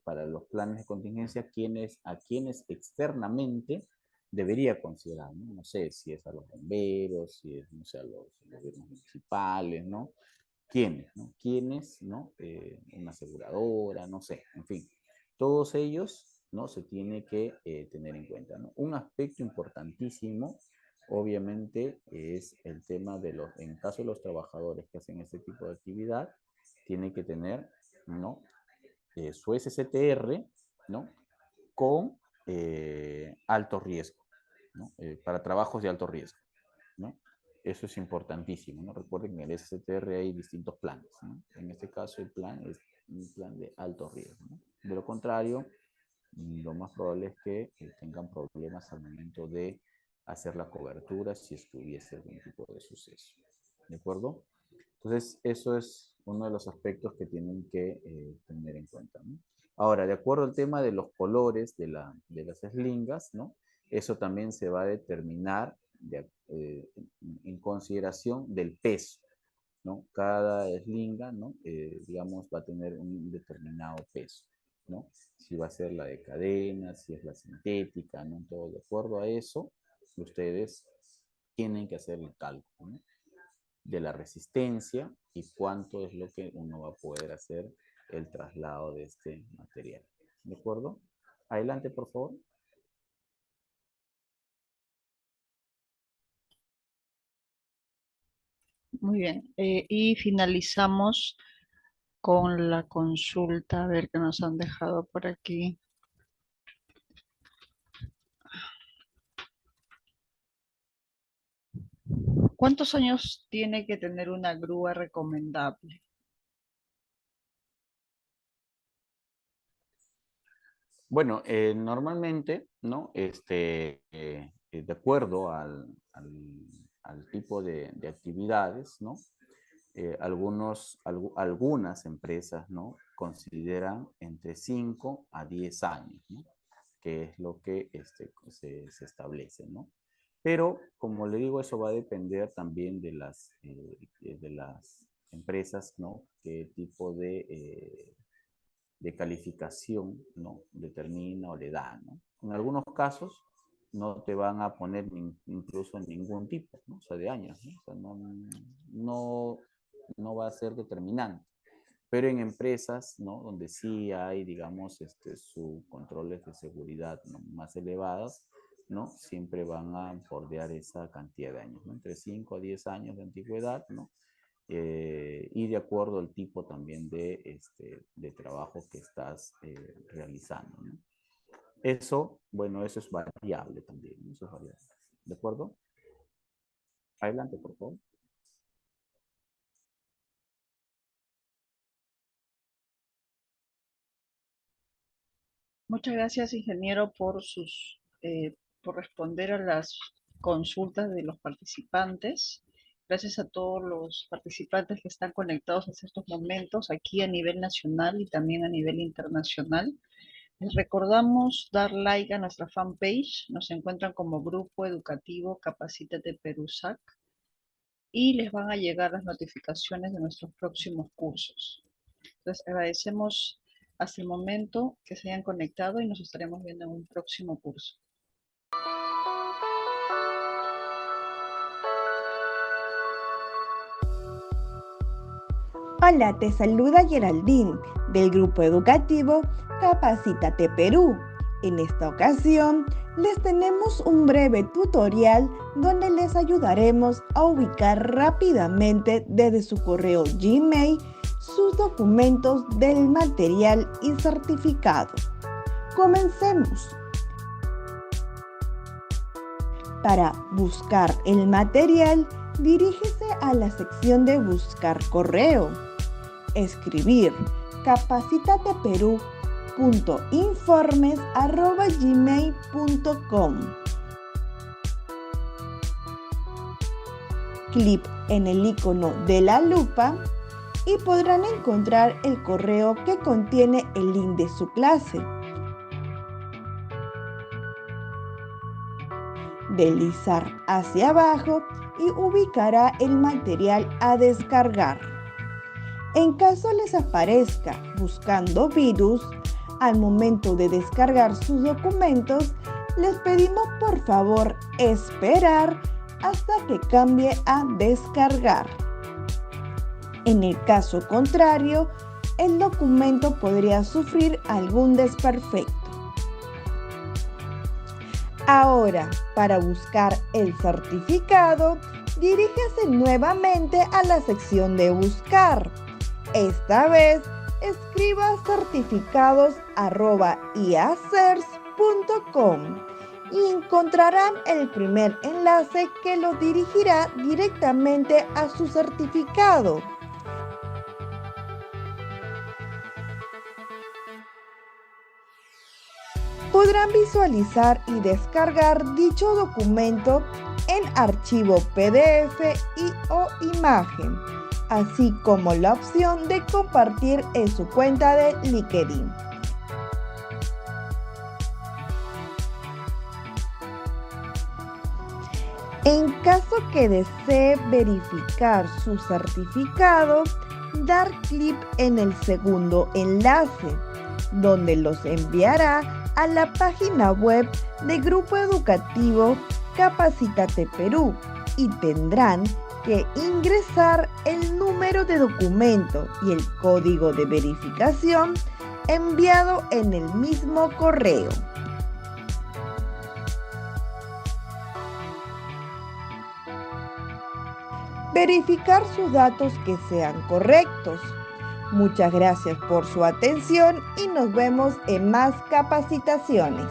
para los planes de contingencia, a quienes externamente debería considerar, ¿no? No sé si es a los bomberos, si es, no sé, a los gobiernos municipales, ¿no? ¿Quiénes, no? ¿Quiénes, no? Una aseguradora, no sé, en fin. Todos ellos, ¿no? Se tiene que tener en cuenta, ¿no? Un aspecto importantísimo, obviamente, es el tema de en caso de los trabajadores que hacen este tipo de actividad, tiene que tener, ¿no? Su SCTR, ¿no? Con alto riesgo, ¿no? Para trabajos de alto riesgo, ¿no? Eso es importantísimo, ¿no? Recuerden que en el SCTR hay distintos planes, ¿no? En este caso el plan es un plan de alto riesgo, ¿no? De lo contrario, lo más probable es que tengan problemas al momento de hacer la cobertura si es que hubiese algún tipo de suceso, ¿de acuerdo? Entonces, eso es uno de los aspectos que tienen que tener en cuenta, ¿no? Ahora, de acuerdo al tema de los colores de las eslingas, ¿no? Eso también se va a determinar en consideración del peso, ¿no? Cada eslinga, ¿no? Digamos, va a tener un determinado peso, ¿no? Si va a ser la de cadena, si es la sintética, ¿no? Todo de acuerdo a eso, ustedes tienen que hacer el cálculo, ¿no? De la resistencia y cuánto es lo que uno va a poder hacer el traslado de este material. ¿De acuerdo? Adelante, por favor. Muy bien. Y finalizamos con la consulta, a ver qué nos han dejado por aquí. ¿Cuántos años tiene que tener una grúa recomendable? Bueno, normalmente, ¿no? De acuerdo al tipo de actividades, ¿no? Algunas empresas, ¿no? Consideran entre 5 a 10 años, ¿no? Que es lo que se establece, ¿no? Pero, como le digo, eso va a depender también de las empresas, ¿no? Qué tipo de calificación, ¿no? Determina o le da, ¿no? En algunos casos no te van a poner incluso ningún tipo, ¿no? O sea, de años, ¿no? O sea, no va a ser determinante. Pero en empresas, ¿no? Donde sí hay, digamos, sus controles de seguridad, ¿no? Más elevados, ¿no? Siempre van a bordear esa cantidad de años, ¿no? Entre 5 a 10 años de antigüedad, ¿no? Y de acuerdo al tipo también de trabajo que estás realizando, ¿no? Eso, bueno, eso es variable también, ¿no? Eso es variable. ¿De acuerdo? Adelante, por favor. Muchas gracias, ingeniero, por responder a las consultas de los participantes. Gracias a todos los participantes que están conectados en estos momentos aquí a nivel nacional y también a nivel internacional. Les recordamos dar like a nuestra fanpage. Nos encuentran como Grupo Educativo Capacítate Perú SAC y les van a llegar las notificaciones de nuestros próximos cursos. Les agradecemos hasta el momento que se hayan conectado y nos estaremos viendo en un próximo curso. Hola, te saluda Geraldine del Grupo Educativo Capacítate Perú. En esta ocasión les tenemos un breve tutorial donde les ayudaremos a ubicar rápidamente desde su correo Gmail sus documentos del material y certificado. Comencemos. Para buscar el material, dirígese a la sección de Buscar correo. Escribir capacitateperú.informes@gmail.com. Clic en el icono de la lupa y podrán encontrar el correo que contiene el link de su clase. Deslizar hacia abajo y ubicará el material a descargar. En caso les aparezca buscando virus, al momento de descargar sus documentos, les pedimos por favor esperar hasta que cambie a descargar. En el caso contrario, el documento podría sufrir algún desperfecto. Ahora, para buscar el certificado, dirígese nuevamente a la sección de Buscar. Esta vez, escriba certificados@iacers.com y encontrarán el primer enlace que los dirigirá directamente a su certificado. Podrán visualizar y descargar dicho documento en archivo PDF o imagen, así como la opción de compartir en su cuenta de LinkedIn. En caso que desee verificar su certificado, dar clic en el segundo enlace, donde los enviará a la página web de Grupo Educativo Capacítate Perú y tendrán que ingresar el número de documento y el código de verificación enviado en el mismo correo. Verificar sus datos que sean correctos. Muchas gracias por su atención y nos vemos en más capacitaciones.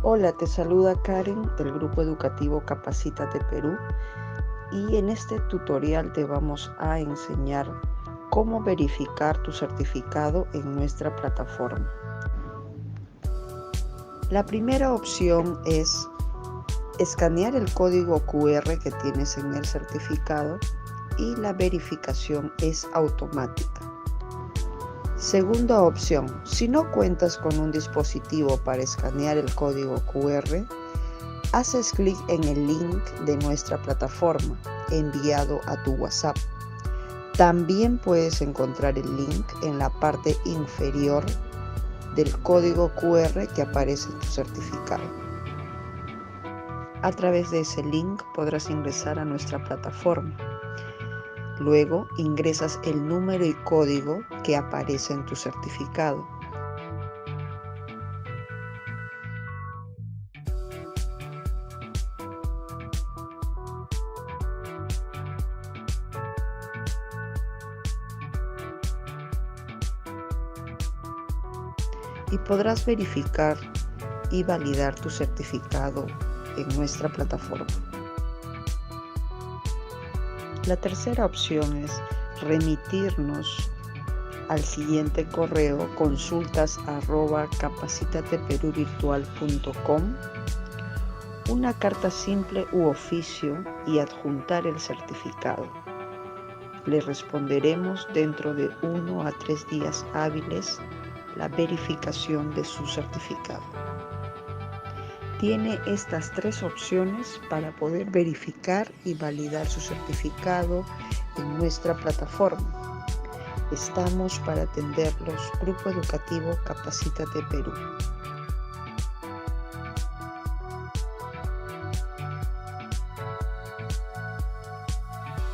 Hola, te saluda Karen del Grupo Educativo Capacítate Perú y en este tutorial te vamos a enseñar cómo verificar tu certificado en nuestra plataforma. La primera opción es escanear el código QR que tienes en el certificado y la verificación es automática. Segunda opción, si no cuentas con un dispositivo para escanear el código QR, haces clic en el link de nuestra plataforma enviado a tu WhatsApp. También puedes encontrar el link en la parte inferior del código QR que aparece en tu certificado. A través de ese link podrás ingresar a nuestra plataforma. Luego ingresas el número y código que aparece en tu certificado. Y podrás verificar y validar tu certificado en nuestra plataforma. La tercera opción es remitirnos al siguiente correo consultas@capacitateperuvirtual.com una carta simple u oficio y adjuntar el certificado. Le responderemos dentro de 1 a 3 días hábiles la verificación de su certificado. Tiene estas 3 opciones para poder verificar y validar su certificado en nuestra plataforma. Estamos para atenderlos, Grupo Educativo Capacítate Perú.